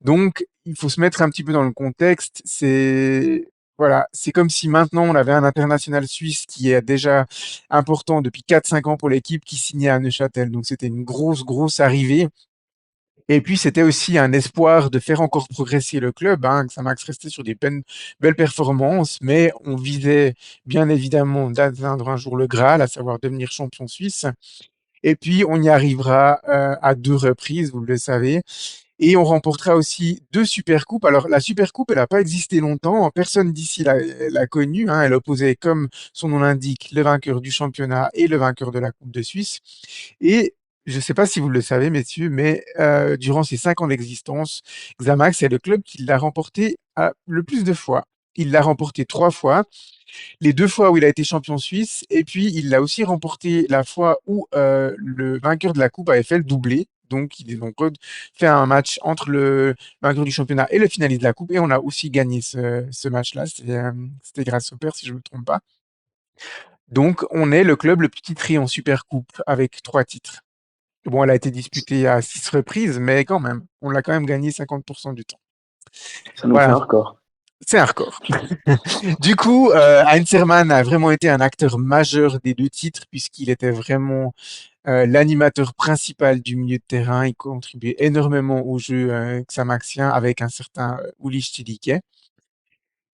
A: Donc, il faut se mettre un petit peu dans le contexte. Voilà, c'est comme si maintenant on avait un international suisse qui est déjà important depuis 4-5 ans pour l'équipe qui signait à Neuchâtel. Donc, c'était une grosse arrivée. Et puis, c'était aussi un espoir de faire encore progresser le club, que Xamax restait sur des belles performances, mais on visait bien évidemment d'atteindre un jour le Graal, à savoir devenir champion suisse. Et puis, on y arrivera à 2 reprises, vous le savez. Et on remportera aussi 2 supercoupes. Alors, la supercoupe, elle n'a pas existé longtemps. Personne d'ici l'a connue. Elle opposait, comme son nom l'indique, le vainqueur du championnat et le vainqueur de la Coupe de Suisse. Et je ne sais pas si vous le savez, messieurs, mais durant ces 5 ans d'existence, Xamax est le club qui l'a remporté le plus de fois. Il l'a remporté 3 fois, les 2 fois où il a été champion suisse, et puis il l'a aussi remporté la fois où le vainqueur de la coupe avait fait le doublé. Donc, ils ont fait un match entre le vainqueur du championnat et le finaliste de la coupe, et on a aussi gagné ce match-là. C'était grâce au père, si je ne me trompe pas. Donc, on est le club le plus titré en Super Coupe avec 3 titres. Bon, elle a été disputée à 6 reprises, mais quand même, on l'a quand même gagné 50% du temps.
D: Ça nous fait
A: Voilà,
D: un record.
A: c'est un record. Du coup, Heinz Hermann a vraiment été un acteur majeur des 2 titres, puisqu'il était vraiment l'animateur principal du milieu de terrain. Il contribuait énormément au jeu xamaxien avec un certain Uli Stielike.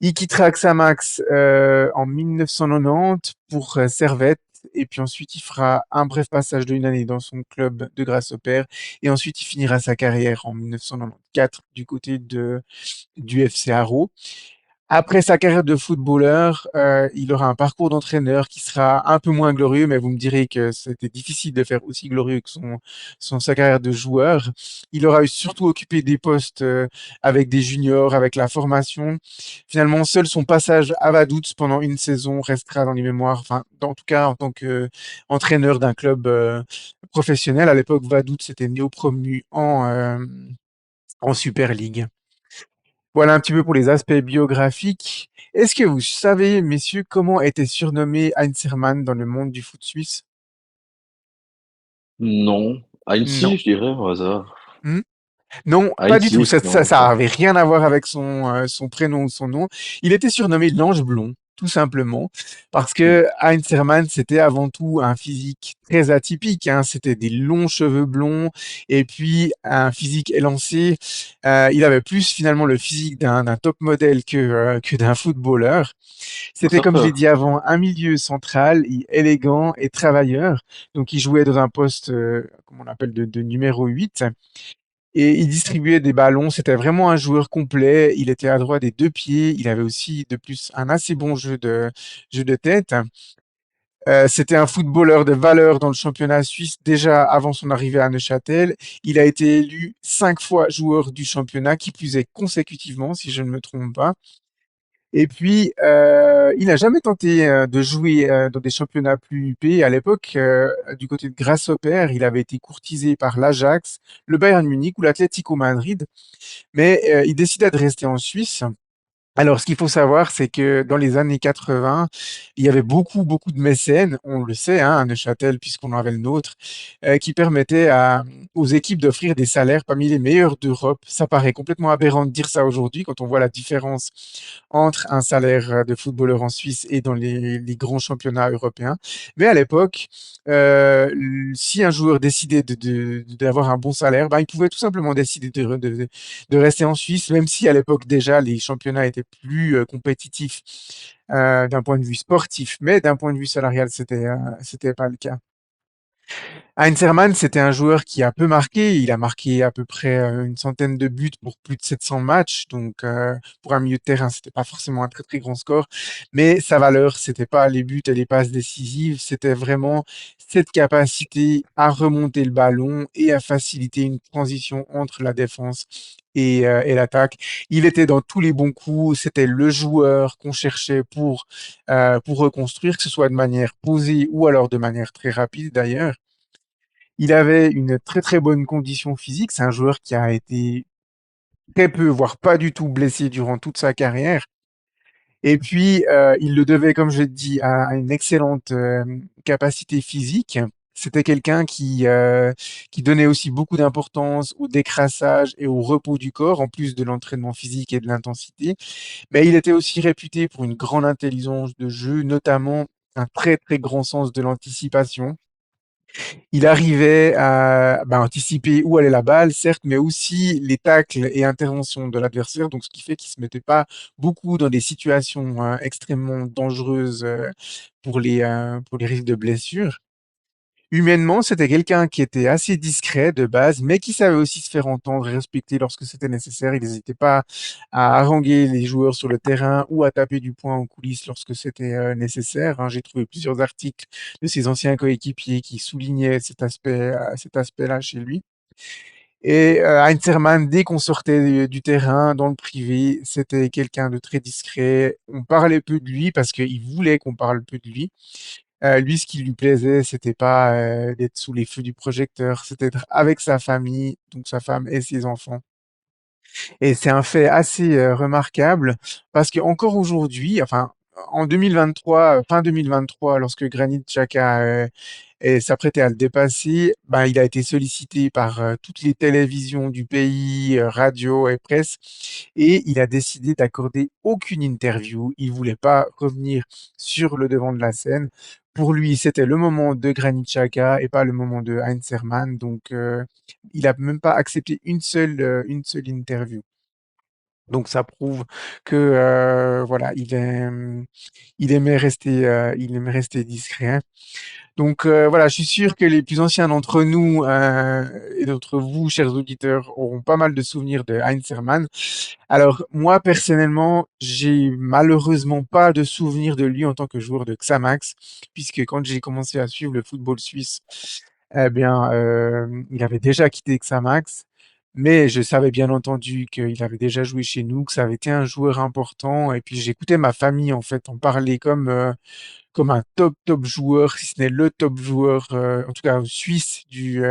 A: Il quittera Xamax en 1990 pour Servette et puis ensuite il fera un bref passage d'une année dans son club de Grasshopper, et ensuite il finira sa carrière en 1994 du côté du FC Haro. Après sa carrière de footballeur, il aura un parcours d'entraîneur qui sera un peu moins glorieux, mais vous me direz que c'était difficile de faire aussi glorieux que sa carrière de joueur. Il aura eu surtout occupé des postes avec des juniors, avec la formation. Finalement, seul son passage à Vaduz pendant une saison restera dans les mémoires, enfin, en tout cas en tant qu'entraîneur d'un club professionnel. À l'époque, Vaduz était néo-promu en Super League. Voilà un petit peu pour les aspects biographiques. Est-ce que vous savez, messieurs, comment était surnommé Heinz Hermann dans le monde du foot suisse?
B: Non.
A: Non.
B: Annecy, je dirais, au hasard.
A: Hmm. Non, pas du tout.
B: Annecy, non,
A: Ça
B: pas.
A: avait rien à voir avec son prénom ou son nom. Il était surnommé l'Ange Blond, tout simplement, parce que Heinz Hermann, c'était avant tout un physique très atypique, hein. C'était des longs cheveux blonds et puis un physique élancé. Il avait plus finalement le physique d'un top modèle que d'un footballeur. C'était, comme je l'ai
B: Sympa.
A: dit avant, un milieu central, élégant et travailleur. Donc, il jouait dans un poste, comme on appelle, de numéro 8. Et il distribuait des ballons. C'était vraiment un joueur complet. Il était adroit des deux pieds. Il avait aussi, de plus, un assez bon jeu de tête. C'était un footballeur de valeur dans le championnat suisse déjà avant son arrivée à Neuchâtel. Il a été élu 5 fois joueur du championnat, qui plus est consécutivement, si je ne me trompe pas. Et puis, il n'a jamais tenté de jouer dans des championnats plus huppés. À l'époque, du côté de Grasshopper, il avait été courtisé par l'Ajax, le Bayern Munich ou l'Atlético Madrid, mais il décida de rester en Suisse. Alors, ce qu'il faut savoir, c'est que dans les années 80, il y avait beaucoup de mécènes, on le sait, hein, à Neuchâtel, puisqu'on avait le nôtre, qui permettaient aux équipes d'offrir des salaires parmi les meilleurs d'Europe. Ça paraît complètement aberrant de dire ça aujourd'hui, quand on voit la différence entre un salaire de footballeur en Suisse et dans les grands championnats européens. Mais à l'époque, si un joueur décidait d'avoir un bon salaire, ben, il pouvait tout simplement décider de rester en Suisse, même si à l'époque déjà les championnats étaient plus compétitifs d'un point de vue sportif, mais d'un point de vue salarial, c'était pas le cas. Heinz Hermann, c'était un joueur qui a peu marqué. Il a marqué à peu près une centaine de buts pour plus de 700 matchs. Donc, pour un milieu de terrain, c'était pas forcément un très grand score. Mais sa valeur, c'était pas les buts et les passes décisives. C'était vraiment cette capacité à remonter le ballon et à faciliter une transition entre la défense et l'attaque. Il était dans tous les bons coups. C'était le joueur qu'on cherchait pour reconstruire, que ce soit de manière posée ou alors de manière très rapide d'ailleurs. Il avait une très bonne condition physique. C'est un joueur qui a été très peu, voire pas du tout blessé durant toute sa carrière. Et puis, il le devait, comme je l'ai dit, à une excellente capacité physique. C'était quelqu'un qui donnait aussi beaucoup d'importance au décrassage et au repos du corps, en plus de l'entraînement physique et de l'intensité. Mais il était aussi réputé pour une grande intelligence de jeu, notamment un très grand sens de l'anticipation. Il arrivait à anticiper où allait la balle, certes, mais aussi les tacles et interventions de l'adversaire. Donc, ce qui fait qu'il se mettait pas beaucoup dans des situations extrêmement dangereuses pour les risques de blessures. Humainement, c'était quelqu'un qui était assez discret de base, mais qui savait aussi se faire entendre et respecter lorsque c'était nécessaire. Il n'hésitait pas à haranguer les joueurs sur le terrain ou à taper du poing en coulisses lorsque c'était nécessaire, hein. J'ai trouvé plusieurs articles de ses anciens coéquipiers qui soulignaient cet aspect-là chez lui. Et Heinz Hermann, dès qu'on sortait du terrain, dans le privé, c'était quelqu'un de très discret. On parlait peu de lui parce qu'il voulait qu'on parle peu de lui. Lui, ce qui lui plaisait, c'était pas d'être sous les feux du projecteur, c'était d'être avec sa famille, donc sa femme et ses enfants. Et c'est un fait assez remarquable parce qu'encore aujourd'hui, enfin en 2023, fin 2023, lorsque Granit Xhaka s'apprêtait à le dépasser, ben, il a été sollicité par toutes les télévisions du pays, radio et presse, et il a décidé d'accorder aucune interview. Il voulait pas revenir sur le devant de la scène. Pour lui, c'était le moment de Granit Xhaka et pas le moment de Heinz Hermann. Donc, il a même pas accepté une seule interview. Donc ça prouve que voilà, il aimait rester discret. Donc voilà, je suis sûr que les plus anciens d'entre nous et d'entre vous, chers auditeurs, auront pas mal de souvenirs de Heinz Hermann. Alors moi personnellement, j'ai malheureusement pas de souvenirs de lui en tant que joueur de Xamax, puisque quand j'ai commencé à suivre le football suisse, eh bien, il avait déjà quitté Xamax, mais je savais bien entendu qu'il avait déjà joué chez nous, que ça avait été un joueur important. Et puis j'écoutais ma famille en fait en parler comme un top joueur, si ce n'est le top joueur, en tout cas suisse du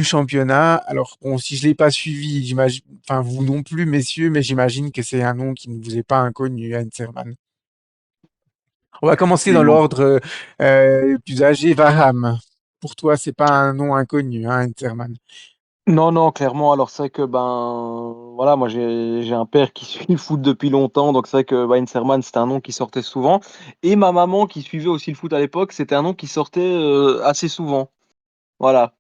A: championnat. Alors bon, si je l'ai pas suivi, j'imagine, enfin vous non plus, messieurs, mais j'imagine que c'est un nom qui ne vous est pas inconnu, Heinz Hermann. On va commencer dans
D: Absolument.
A: l'ordre plus âgé, Varham. Pour toi, c'est pas un nom inconnu, hein, Heinz Hermann.
C: Non, non, clairement. Alors, c'est vrai que, ben, voilà, moi, j'ai un père qui suit le foot depuis longtemps. Donc, c'est vrai que Weinzerman, c'était un nom qui sortait souvent. Et ma maman, qui suivait aussi le foot à l'époque, c'était un nom qui sortait assez souvent. Voilà.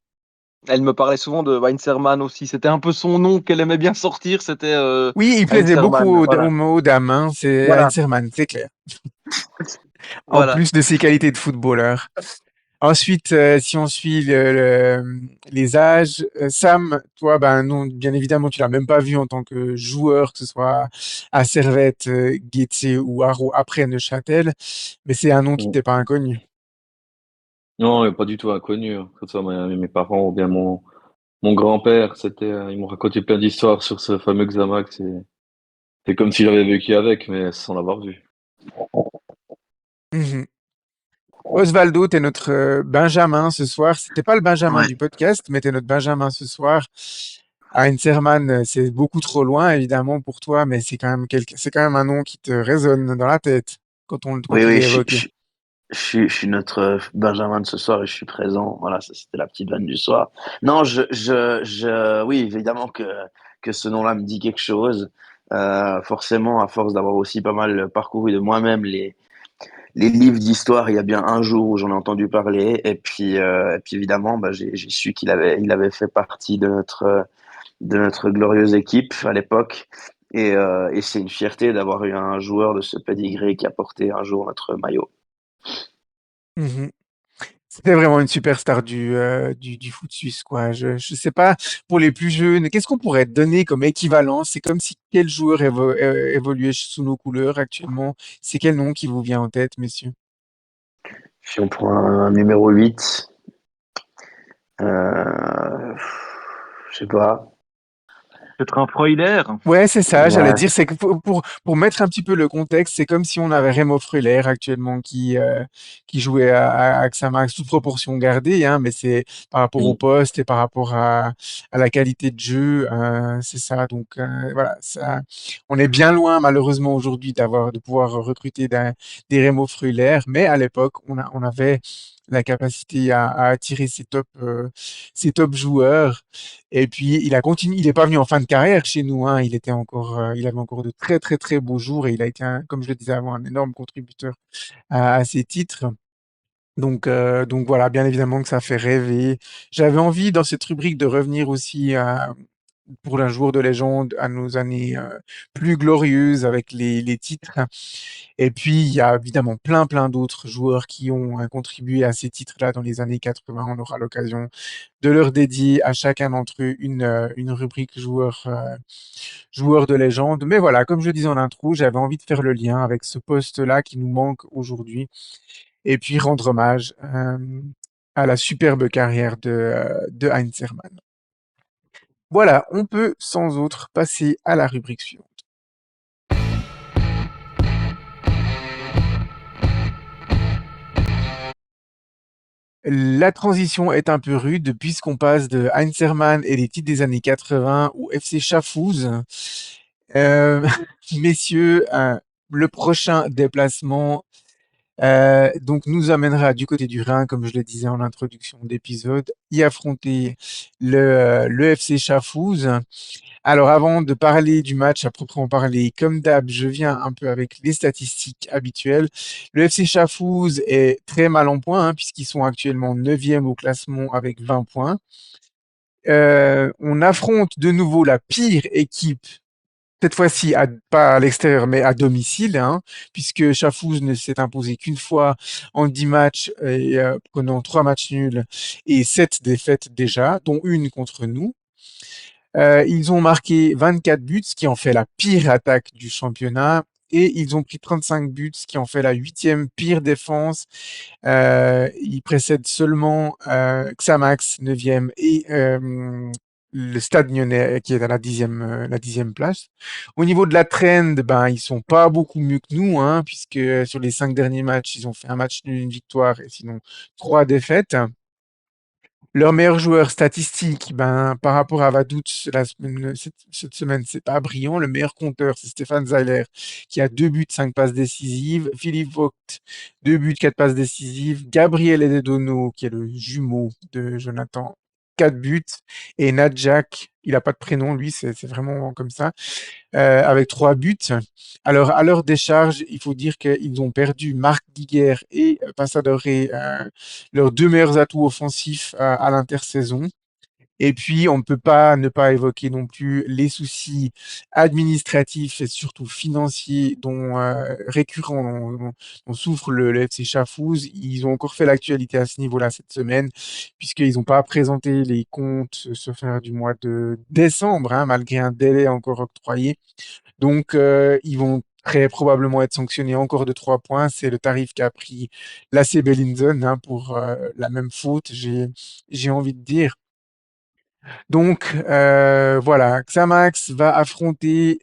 C: Elle me parlait souvent de Weinzerman aussi. C'était un peu son nom qu'elle aimait bien sortir. C'était
A: Oui, il plaisait beaucoup
C: Weinzerman. Voilà.
A: aux dames, hein, c'est
C: Voilà.
A: Heinz Hermann, c'est clair. En
C: Voilà.
A: plus de ses qualités de footballeur. Ensuite, si on suit les âges, Sam, toi, ben non, bien évidemment, tu l'as même pas vu en tant que joueur, que ce soit à Servette, Guétier ou Haro après Neuchâtel, mais c'est un nom qui
B: Mm.
A: t'est pas inconnu.
B: Non, il est pas du tout inconnu, hein. Que ce soit mes parents ou bien mon grand-père, ils m'ont raconté plein d'histoires sur ce fameux Xamax. C'est comme si j'avais vécu avec, mais sans l'avoir vu.
A: Mhm. Osvaldo, t'es notre Benjamin ce soir. C'était pas le Benjamin
D: Ouais.
A: du podcast, mais t'es notre Benjamin ce soir. Heinz Hermann, c'est beaucoup trop loin, évidemment, pour toi, mais c'est quand même un nom qui te résonne dans la tête
D: Oui,
A: quand il
D: oui,
A: est évoqué.
D: je suis notre Benjamin de ce soir et je suis présent. Voilà, ça c'était la petite vanne du soir. Non, oui, évidemment que ce nom-là me dit quelque chose. Forcément, à force d'avoir aussi pas mal parcouru de moi-même les livres d'histoire, il y a bien un jour où j'en ai entendu parler. Et puis évidemment, bah, j'ai su il avait fait partie de notre glorieuse équipe à l'époque. Et c'est une fierté d'avoir eu un joueur de ce pedigree qui a porté un jour notre maillot.
A: Mhm. C'était vraiment une superstar du foot suisse, quoi. Je sais pas, pour les plus jeunes, qu'est-ce qu'on pourrait donner comme équivalent? C'est comme si quel joueur évoluait sous nos couleurs actuellement? C'est quel nom qui vous vient en tête, messieurs?
D: Si on prend un numéro 8, euh, je sais pas.
C: Peut-être un Freuler.
A: Ouais, c'est ça, j'allais
D: Ouais.
A: dire, c'est que pour mettre un petit peu le contexte, c'est comme si on avait Remo Freuler actuellement qui jouait à Xamax, toute proportion gardée, hein, mais c'est par rapport au
D: Mm.
A: poste et par rapport à la qualité de jeu, c'est ça. Donc voilà, ça, on est bien loin malheureusement aujourd'hui de pouvoir recruter des Remo Freuler, mais à l'époque, on avait la capacité à attirer ces top joueurs. Et puis, il a continué, il n'est pas venu en fin de carrière chez nous, hein. Il avait encore de très, très, très beaux jours et il a été, comme je le disais avant, un énorme contributeur à ces titres. Donc voilà, bien évidemment que ça fait rêver. J'avais envie dans cette rubrique de revenir aussi pour un jour de légende à nos années plus glorieuses avec les titres. Et puis, il y a évidemment plein d'autres joueurs qui ont contribué à ces titres-là dans les années 80. On aura l'occasion de leur dédier à chacun d'entre eux une rubrique joueur de légende. Mais voilà, comme je le disais en intro, j'avais envie de faire le lien avec ce poste-là qui nous manque aujourd'hui et puis rendre hommage à la superbe carrière de Heinz Hermann. Voilà, on peut sans autre passer à la rubrique suivante. La transition est un peu rude puisqu'on passe de Heinz Hermann et les titres des années 80 au FC Schaffhouse. Euh, messieurs, le prochain déplacement donc nous amènera du côté du Rhin, comme je le disais en introduction d'épisode, y affronter le FC Schaffhouse. Alors avant de parler du match à proprement parler, comme d'hab, je viens un peu avec les statistiques habituelles. Le FC Schaffhouse est très mal en point, hein, puisqu'ils sont actuellement 9e au classement avec 20 points. On affronte de nouveau la pire équipe cette fois-ci, pas à l'extérieur, mais à domicile, hein, puisque Chafouz ne s'est imposé qu'une fois en 10 matchs, et, prenant 3 matchs nuls et 7 défaites déjà, dont une contre nous. Ils ont marqué 24 buts, ce qui en fait la pire attaque du championnat. Et ils ont pris 35 buts, ce qui en fait la huitième pire défense. Ils précèdent seulement Xamax, 9e, et le Stade Lyonnais, qui est à la dixième place. Au niveau de la trend, ben, ils sont pas beaucoup mieux que nous, hein, puisque sur les 5 derniers matchs, ils ont fait un match nul, une victoire, et sinon 3 défaites. Leur meilleur joueur statistique, ben, par rapport à Vaduz, cette semaine, c'est pas brillant. Le meilleur compteur, c'est Stéphane Zeiler, qui a 2 buts, 5 passes décisives. Philippe Vogt, 2 buts, 4 passes décisives. Gabriel Ededono, qui est le jumeau de Jonathan, 4 buts. Et Nadjak, il a pas de prénom, lui, c'est vraiment comme ça, avec 3 buts. Alors, à leur décharge, il faut dire qu'ils ont perdu Marc Guiguer et Passadore, leurs 2 meilleurs atouts offensifs à l'intersaison. Et puis, on ne peut pas ne pas évoquer non plus les soucis administratifs et surtout financiers dont récurrents dont souffre le FC Chafouz. Ils ont encore fait l'actualité à ce niveau-là cette semaine, puisqu'ils n'ont pas présenté les comptes, ce faire du mois de décembre, hein, malgré un délai encore octroyé. Donc, ils vont très probablement être sanctionnés encore de 3 points. C'est le tarif qu'a pris l'AC Bellinzone, hein, pour la même faute, j'ai envie de dire. Donc, voilà, Xamax va affronter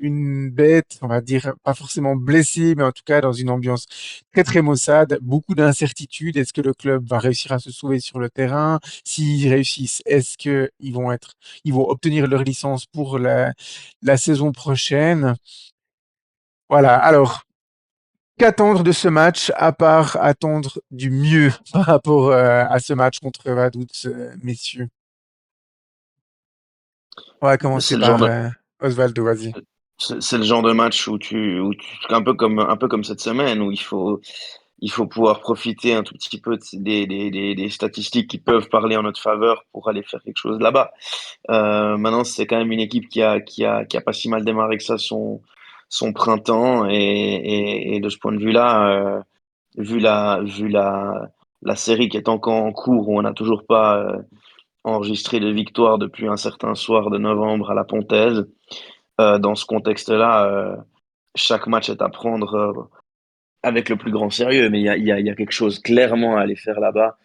A: une bête, on va dire, pas forcément blessée, mais en tout cas dans une ambiance très très maussade, beaucoup d'incertitudes. Est-ce que le club va réussir à se sauver sur le terrain? S'ils réussissent, est-ce ils vont obtenir leur licence pour la saison prochaine? Voilà. Alors, qu'attendre de ce match, à part attendre du mieux par rapport à ce match contre Vaduz, messieurs? On va commencer
D: C'est le genre
A: par
D: de,
A: Osvaldo, vas-y.
D: c'est le genre de match un peu comme cette semaine, où il faut pouvoir profiter un tout petit peu des statistiques qui peuvent parler en notre faveur pour aller faire quelque chose là-bas. Maintenant, c'est quand même une équipe qui a pas si mal démarré que ça son printemps, et de ce point de vue-là, vu la série qui est encore en cours, où on n'a toujours pas enregistré de victoire depuis un certain soir de novembre à la Pontaise, dans ce contexte-là, chaque match est à prendre avec le plus grand sérieux, mais il y a quelque chose clairement à aller faire là-bas,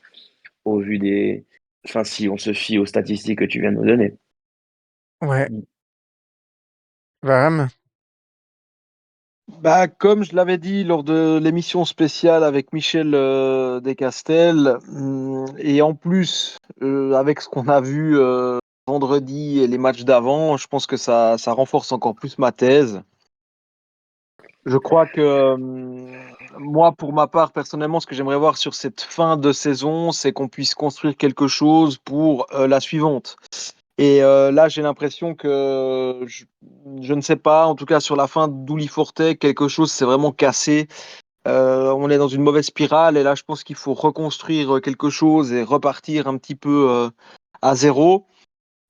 D: au vu des. Enfin, si on se fie aux statistiques que tu viens de nous donner.
A: Ouais, Varane.
C: Bah, comme je l'avais dit lors de l'émission spéciale avec Michel Descastel, et en plus, avec ce qu'on a vu vendredi et les matchs d'avant, je pense que ça renforce encore plus ma thèse. Je crois que moi, pour ma part, personnellement, ce que j'aimerais voir sur cette fin de saison, c'est qu'on puisse construire quelque chose pour la suivante. Et là, j'ai l'impression que je ne sais pas, en tout cas sur la fin d'Uli Forte, quelque chose s'est vraiment cassé. On est dans une mauvaise spirale et là, je pense qu'il faut reconstruire quelque chose et repartir un petit peu à zéro.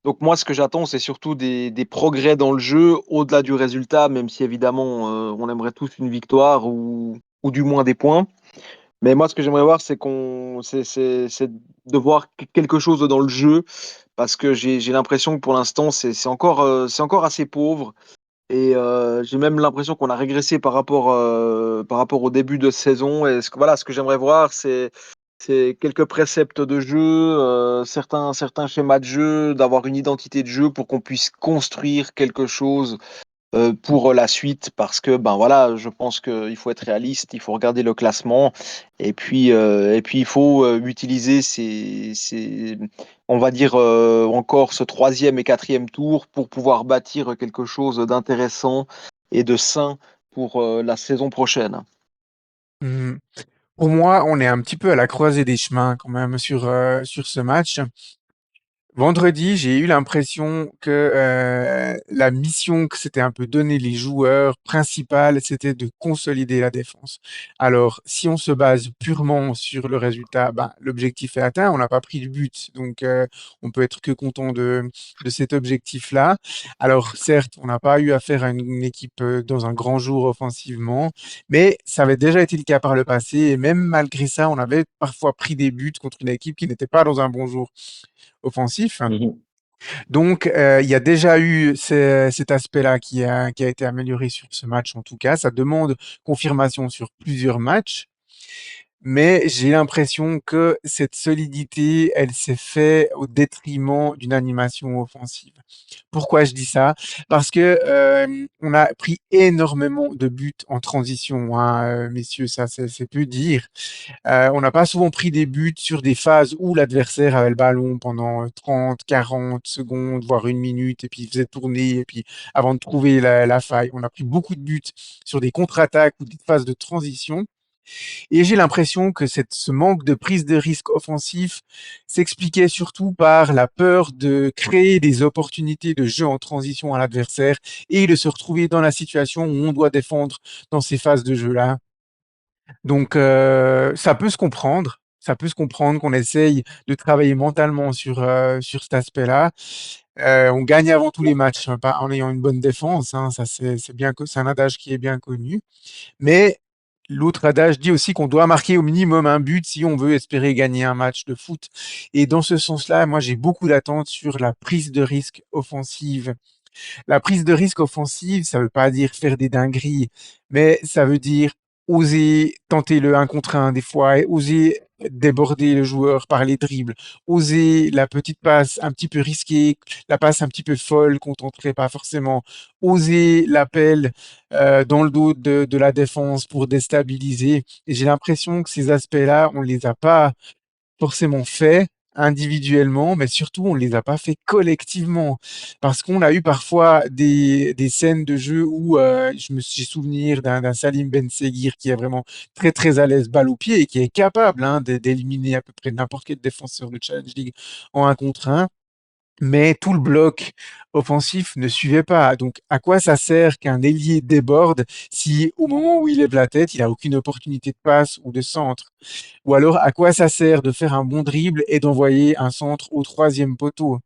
C: Donc moi, ce que j'attends, c'est surtout des progrès dans le jeu, au-delà du résultat, même si évidemment, on aimerait tous une victoire ou du moins des points. Mais moi, ce que j'aimerais voir, c'est de voir quelque chose dans le jeu, parce que j'ai l'impression que pour l'instant, c'est encore assez pauvre. Et j'ai même l'impression qu'on a régressé par rapport au début de saison. Et voilà, ce que j'aimerais voir, c'est quelques préceptes de jeu, certains schémas de jeu, d'avoir une identité de jeu pour qu'on puisse construire quelque chose pour la suite, parce que ben voilà, je pense qu'il faut être réaliste, il faut regarder le classement, et puis il faut utiliser on va dire encore ce troisième et quatrième tour pour pouvoir bâtir quelque chose d'intéressant et de sain pour la saison prochaine.
A: Hmm. Pour moi, on est un petit peu à la croisée des chemins quand même sur ce match. Vendredi, j'ai eu l'impression que la mission que s'étaient un peu donné les joueurs principale, c'était de consolider la défense. Alors, si on se base purement sur le résultat, ben, l'objectif est atteint, on n'a pas pris de but, donc on peut être que content de cet objectif-là. Alors, certes, on n'a pas eu affaire à une équipe dans un grand jour offensivement, mais ça avait déjà été le cas par le passé, et même malgré ça, on avait parfois pris des buts contre une équipe qui n'était pas dans un bon jour offensif.
B: Mhm.
A: Donc, il y a déjà eu cet aspect-là qui a été amélioré sur ce match, en tout cas. Ça demande confirmation sur plusieurs matchs, mais j'ai l'impression que cette solidité, elle s'est faite au détriment d'une animation offensive. Pourquoi je dis ça? Parce que on a pris énormément de buts en transition, hein, messieurs, ça c'est peu dire. On n'a pas souvent pris des buts sur des phases où l'adversaire avait le ballon pendant 30, 40 secondes, voire une minute, et puis il faisait tourner, et puis avant de trouver la faille. On a pris beaucoup de buts sur des contre-attaques ou des phases de transition. Et j'ai l'impression que ce manque de prise de risque offensif s'expliquait surtout par la peur de créer des opportunités de jeu en transition à l'adversaire et de se retrouver dans la situation où on doit défendre dans ces phases de jeu-là. Donc, ça peut se comprendre. Ça peut se comprendre qu'on essaye de travailler mentalement sur cet aspect-là. On gagne avant tous les matchs, hein, pas en ayant une bonne défense, hein, ça c'est bien, c'est un adage qui est bien connu. Mais l'autre adage dit aussi qu'on doit marquer au minimum un but si on veut espérer gagner un match de foot. Et dans ce sens-là, moi j'ai beaucoup d'attentes sur la prise de risque offensive. La prise de risque offensive, ça veut pas dire faire des dingueries, mais ça veut dire oser tenter le un contre un des fois, et oser déborder le joueur par les dribbles, oser la petite passe un petit peu risquée, la passe un petit peu folle qu'on tenterait pas forcément, oser l'appel dans le dos de la défense pour déstabiliser. Et j'ai l'impression que ces aspects-là, on les a pas forcément fait individuellement, mais surtout on ne les a pas fait collectivement. Parce qu'on a eu parfois des scènes de jeu où j'ai souvenir d'un Salim Ben Seguir qui est vraiment très très à l'aise balle au pied et qui est capable hein, d'éliminer à peu près n'importe quel défenseur de Challenge League en un contre un. Mais tout le bloc offensif ne suivait pas. Donc, à quoi ça sert qu'un ailier déborde si au moment où il lève la tête, il a aucune opportunité de passe ou de centre? Ou alors, à quoi ça sert de faire un bon dribble et d'envoyer un centre au troisième poteau?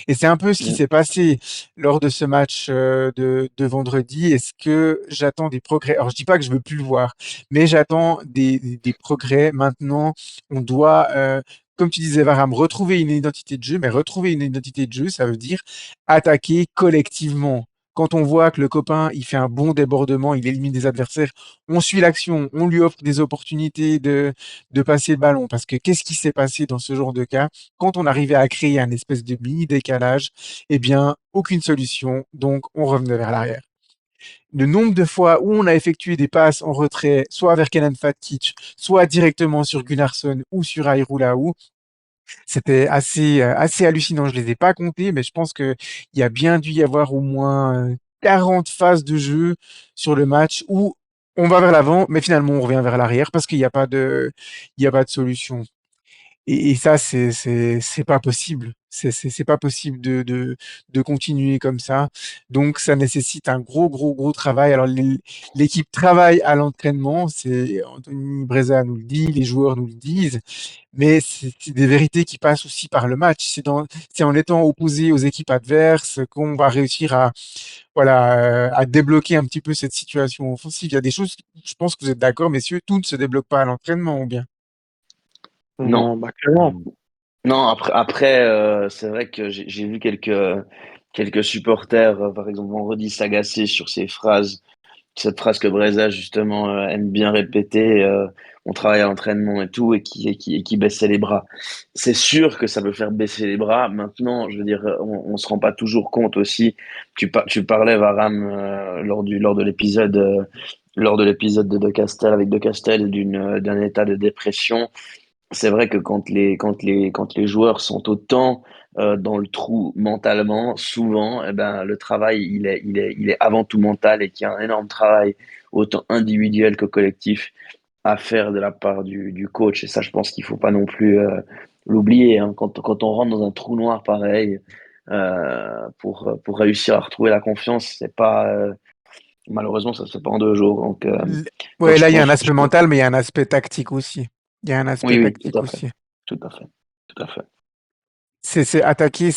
A: Et c'est un peu ce qui
B: Mhm.
A: s'est passé lors de ce match de vendredi. Est-ce que j'attends des progrès? Alors, je dis pas que je veux plus le voir, mais j'attends des progrès. Maintenant, on doit, comme tu disais, Varam, retrouver une identité de jeu. Mais retrouver une identité de jeu, ça veut dire attaquer collectivement. Quand on voit que le copain, il fait un bon débordement, il élimine des adversaires, on suit l'action, on lui offre des opportunités de passer le ballon. Parce que qu'est-ce qui s'est passé dans ce genre de cas? Quand on arrivait à créer un espèce de mini décalage, eh bien, aucune solution. Donc, on revenait vers l'arrière. Le nombre de fois où on a effectué des passes en retrait, soit vers Kenan Fatkic, soit directement sur Gunnarsson ou sur Aïroulaou, c'était assez hallucinant. Je les ai pas comptés, mais je pense que il y a bien dû y avoir au moins 40 phases de jeu sur le match où on va vers l'avant, mais finalement on revient vers l'arrière parce il y a pas de solution. Et ça, c'est pas possible. C'est pas possible de continuer comme ça. Donc, ça nécessite un gros travail. Alors, l'équipe travaille à l'entraînement. C'est Anthony Breza nous le dit, les joueurs nous le disent. Mais c'est des vérités qui passent aussi par le match. C'est en étant opposé aux équipes adverses qu'on va réussir à débloquer un petit peu cette situation offensive. Il y a des choses, je pense que vous êtes d'accord, messieurs, tout ne se débloque pas à l'entraînement, ou bien?
B: Non.
C: Non, bah clairement.
D: Non, après c'est vrai que j'ai vu quelques supporters, par exemple vendredi, s'agacer sur ces phrases, cette phrase que Breza justement aime bien répéter, on travaille à l'entraînement et tout, et qui baissait les bras. C'est sûr que ça peut faire baisser les bras. Maintenant, je veux dire, on se rend pas toujours compte aussi. Tu parlais, Varam, lors de l'épisode de Castel avec De Castel d'un état de dépression. C'est vrai que quand les joueurs sont autant dans le trou mentalement, souvent, eh ben, le travail, il est avant tout mental, et qu'il y a un énorme travail, autant individuel que collectif, à faire de la part du coach. Et ça, je pense qu'il faut pas non plus l'oublier, hein. Quand on rentre dans un trou noir pareil, pour réussir à retrouver la confiance, c'est pas malheureusement ça se fait pas en 2 jours.
A: L-
D: Donc
A: Ouais,
D: je
A: là, il y a un
D: pense,
A: aspect mental, mais il y a un aspect tactique aussi. Il y a un aspect
D: oui, oui, tout
A: tactique
D: à fait,
A: aussi.
D: tout à fait, tout à fait.
A: C'est attaquer,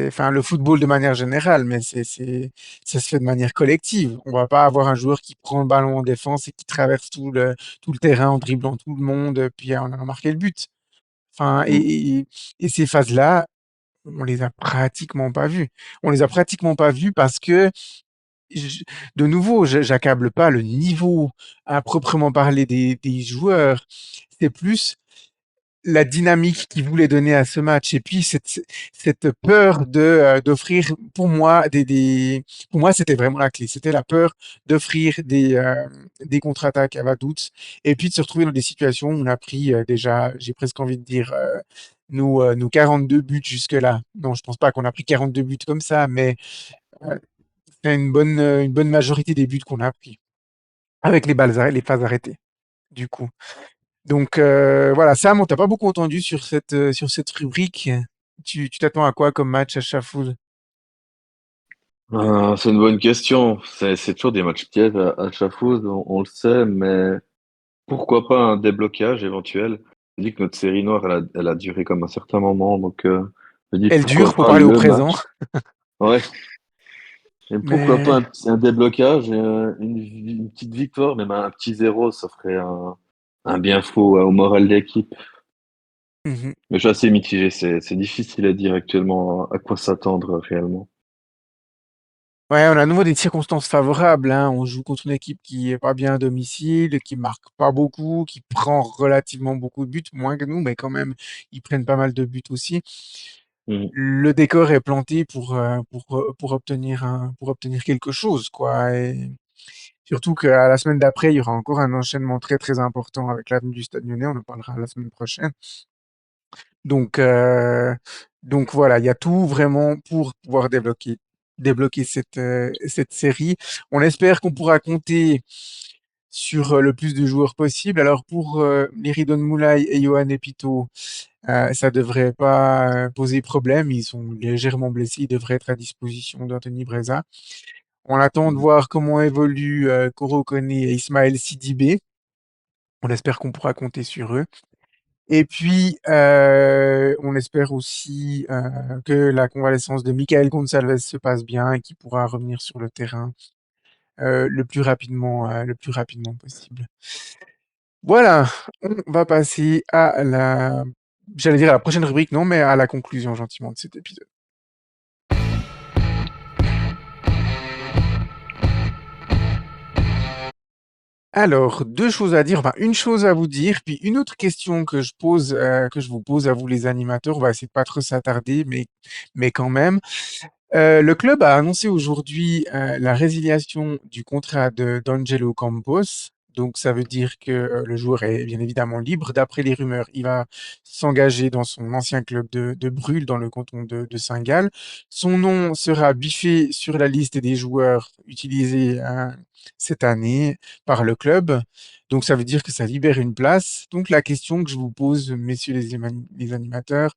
A: enfin, le football de manière générale, mais ça se fait de manière collective. On va pas avoir un joueur qui prend le ballon en défense et qui traverse tout le terrain en dribblant tout le monde, puis on a marqué le but. Enfin,
D: Mm.
A: et ces phases-là, on les a pratiquement pas vues. On les a pratiquement pas vues parce que, je- de nouveau, j'accable pas le niveau à proprement parler des joueurs. C'est plus la dynamique qu'il voulait donner à ce match et puis cette peur d'offrir pour moi pour moi c'était vraiment la clé, c'était la peur d'offrir des contre-attaques à Vaduz et puis de se retrouver dans des situations où on a pris déjà, j'ai presque envie de dire, nos 42 buts jusque-là. Non, je pense pas qu'on a pris 42 buts comme ça, mais euh, c'est une bonne majorité des buts qu'on a pris avec les phases arrêtées du coup. Donc voilà, Sam, on t'a pas beaucoup entendu sur cette rubrique. Tu t'attends à quoi comme match à Sheffield?
B: C'est une bonne question. C'est toujours des matchs pièges à Chafouz, on le sait, mais pourquoi pas un déblocage éventuel? Je dis que notre série noire, elle a duré comme un certain moment, donc je dis
A: Elle dure,
B: pourquoi
A: faut
B: pas
A: parler au
B: le
A: présent.
B: match. Ouais, et pourquoi pas
A: Mais
B: un déblocage, et, une petite victoire, même un petit zéro, ça ferait un bien fou au moral d'équipe.
A: mhm.
B: Mais je suis assez mitigé, c'est difficile à dire actuellement à quoi s'attendre réellement.
A: Ouais, on a à nouveau des circonstances favorables, hein. On joue contre une équipe qui est pas bien à domicile, qui marque pas beaucoup, qui prend relativement beaucoup de buts, moins que nous, mais quand même, ils prennent pas mal de buts aussi.
B: Mhm.
A: Le décor est planté pour obtenir quelque chose, quoi. Et surtout qu'à la semaine d'après, il y aura encore un enchaînement très très important avec l'avenue du Stade Lyonnais. On en parlera la semaine prochaine. Donc, euh, donc voilà, il y a tout vraiment pour pouvoir débloquer cette série. On espère qu'on pourra compter sur le plus de joueurs possible. Alors pour Liridon Moulay et Johan Epito, ça devrait pas poser problème. Ils sont légèrement blessés. Ils devraient être à disposition d'Anthony Breza. On attend de
B: Mhm.
A: voir comment évoluent Koro Koné et Ismaël Sidibé. On espère qu'on pourra compter sur eux. Et puis, on espère aussi que la convalescence de Michael Gonçalves se passe bien et qu'il pourra revenir sur le terrain le plus rapidement possible. Voilà, on va passer j'allais dire à la prochaine rubrique, non, mais à la conclusion gentiment de cet épisode. Alors, deux choses à dire, enfin une chose à vous dire, puis une autre question que je vous pose à vous les animateurs. On va essayer de pas trop s'attarder, mais quand même. Le club a annoncé aujourd'hui la résiliation du contrat de d'Angelo Campos. Donc, ça veut dire que le joueur est bien évidemment libre. D'après les rumeurs, il va s'engager dans son ancien club de Brûle, dans le canton de Saint-Gall. Son nom sera biffé sur la liste des joueurs utilisés cette année par le club. Donc, ça veut dire que ça libère une place. Donc, la question que je vous pose, messieurs les animateurs,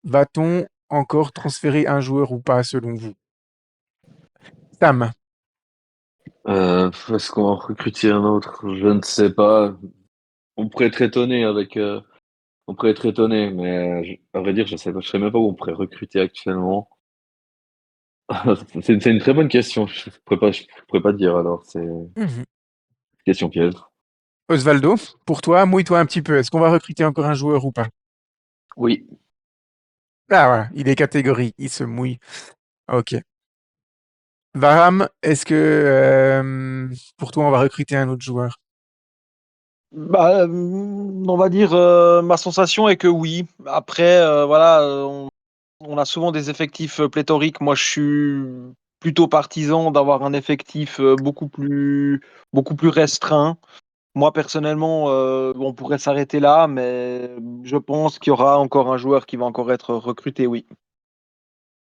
A: va-t-on encore transférer un joueur ou pas selon vous? Sam.
B: Est-ce qu'on va en recruter un autre? Je ne sais pas. On pourrait être étonné on pourrait être étonné, mais à vrai dire, je sais pas, je sais même pas où on pourrait recruter actuellement. C'est une très bonne question. Je pourrais pas te dire alors. C'est une
A: Mhm.
B: question piège.
A: Osvaldo, pour toi, mouille-toi un petit peu. Est-ce qu'on va recruter encore un joueur ou pas?
D: Oui.
A: Ah voilà, il est catégorique, il se mouille. Ok. Varam, est-ce que pour toi on va recruter un autre joueur?
C: Bah, on va dire, ma sensation est que oui. Après, voilà, on a souvent des effectifs pléthoriques. Moi, je suis plutôt partisan d'avoir un effectif beaucoup plus restreint. Moi, personnellement, on pourrait s'arrêter là, mais je pense qu'il y aura encore un joueur qui va encore être recruté, oui.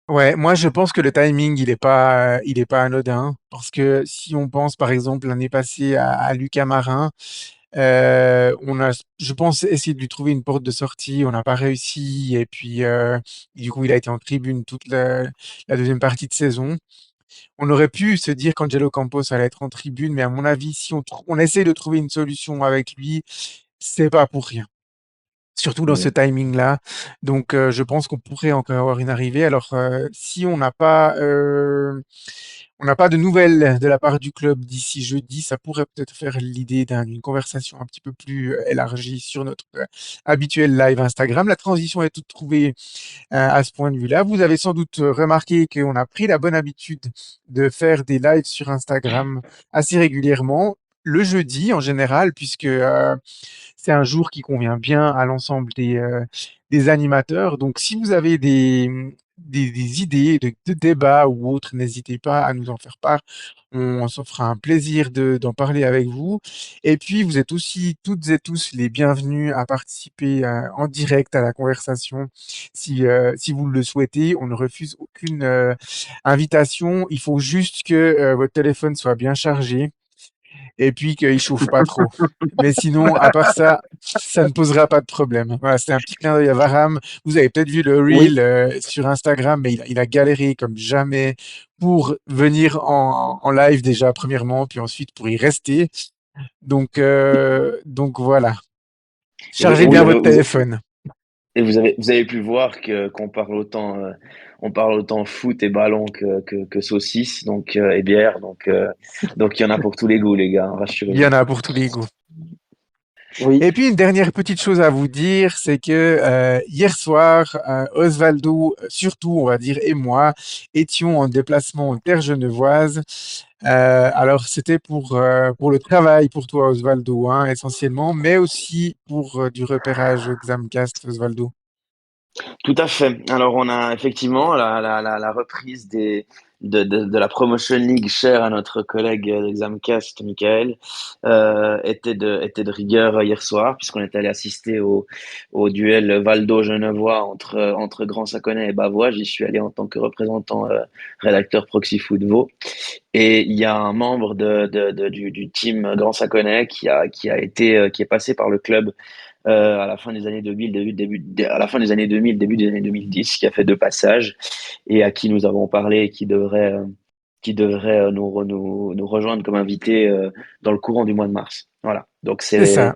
A: Ouais, moi je pense que le timing il est pas anodin parce que si on pense par exemple l'année passée à Lucas Marin. On a, je pense, essayé de lui trouver une porte de sortie. On n'a pas réussi. Et puis, du coup, il a été en tribune toute la deuxième partie de saison. On aurait pu se dire qu'Angelo Campos allait être en tribune, mais à mon avis, si on essaie de trouver une solution avec lui, c'est pas pour rien. Surtout dans ce
B: Mm.
A: timing-là. Donc, je pense qu'on pourrait encore avoir une arrivée. Alors, si on n'a pas de nouvelles de la part du club d'ici jeudi, ça pourrait peut-être faire l'idée d'une conversation un petit peu plus élargie sur notre habituel live Instagram. La transition est toute trouvée à ce point de vue-là. Vous avez sans doute remarqué qu'on a pris la bonne habitude de faire des lives sur Instagram assez régulièrement, le jeudi en général, puisque c'est un jour qui convient bien à l'ensemble des animateurs. Donc, si vous avez des idées de débats ou autres, n'hésitez pas à nous en faire part. On s'en fera un plaisir d'en parler avec vous. Et puis, vous êtes aussi toutes et tous les bienvenus à participer en direct à la conversation. Si vous le souhaitez, on ne refuse aucune invitation. Il faut juste que votre téléphone soit bien chargé et puis qu'il chauffe pas trop. Mais sinon, à part ça, ça ne posera pas de problème. Voilà, c'était un petit clin d'œil à Varam. Vous avez peut-être vu le
C: Oui,
A: reel sur Instagram, mais il a galéré comme jamais pour venir en live déjà, premièrement, puis ensuite pour y rester. Donc voilà. Chargez
D: Et vous
A: bien
C: oui.
D: avez,
A: votre téléphone.
D: et vous avez pu voir que qu'on parle autant, on parle autant foot et ballon que saucisses, donc et bière, donc il y en a pour tous les goûts, les gars,
A: Il y
D: rassurez-vous.
A: en a pour tous les goûts.
C: Oui.
A: Et puis une dernière petite chose à vous dire, c'est que hier soir, Osvaldo, surtout on va dire, et moi, étions en déplacement en terre genevoise. Alors c'était pour le travail pour toi, Osvaldo, hein, essentiellement, mais aussi pour du repérage Xamcast, Osvaldo.
D: Tout à fait. Alors, on a effectivement la reprise de la Promotion League chère à notre collègue d'Examcast, Michael, était de rigueur hier soir, puisqu'on est allé assister au duel Valdo-Genevois entre Grand Saconnet et Bavois. J'y suis allé en tant que représentant rédacteur Proxy Football. Et il y a un membre du team Grand Saconnet qui est passé par le club à la fin des années 2000, à la fin des années 2000, début des années 2010, qui a fait deux passages et à qui nous avons parlé et qui devrait nous rejoindre comme invité dans le courant du mois de mars. Voilà. Donc
A: C'est ça.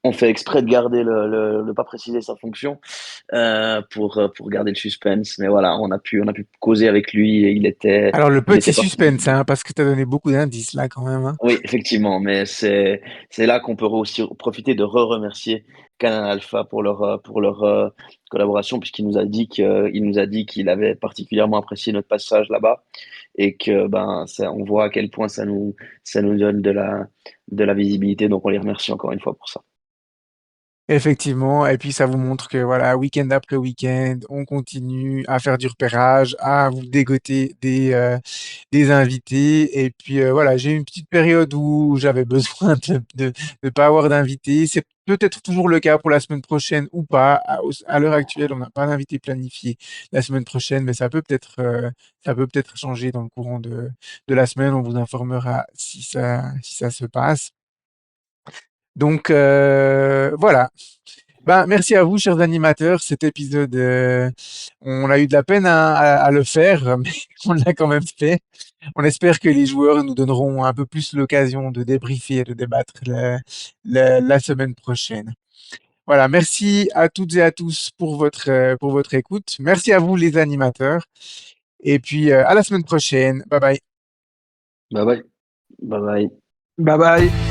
D: on fait exprès de garder le pas préciser sa fonction pour garder le suspense. Mais voilà, on a pu causer avec lui et
A: Alors le
D: il
A: petit
D: était parti.
A: suspense, hein, parce que tu as donné beaucoup d'indices là quand même, hein.
D: Oui, effectivement, mais c'est là qu'on peut aussi profiter de remercier Canal Alpha pour leur collaboration, puisqu'il nous a dit il nous a dit qu'il avait particulièrement apprécié notre passage là-bas et que ben on voit à quel point ça nous donne de la visibilité, donc on les remercie encore une fois pour ça.
A: Effectivement, et puis ça vous montre que voilà, week-end après week-end, on continue à faire du repérage, à vous dégoter des invités. Et puis voilà, j'ai eu une petite période où j'avais besoin de pas avoir d'invités. C'est peut-être toujours le cas pour la semaine prochaine ou pas. À l'heure actuelle, on n'a pas d'invité planifié la semaine prochaine, mais ça peut peut-être changer dans le courant de la semaine. On vous informera si ça se passe. Donc voilà. Ben, merci à vous, chers animateurs. Cet épisode, on a eu de la peine à le faire, mais on l'a quand même fait. On espère que les joueurs nous donneront un peu plus l'occasion de débriefer et de débattre la semaine prochaine. Voilà, merci à toutes et à tous pour votre écoute. Merci à vous, les animateurs. Et puis, à la semaine prochaine. Bye bye.
D: Bye bye. Bye bye.
C: Bye bye.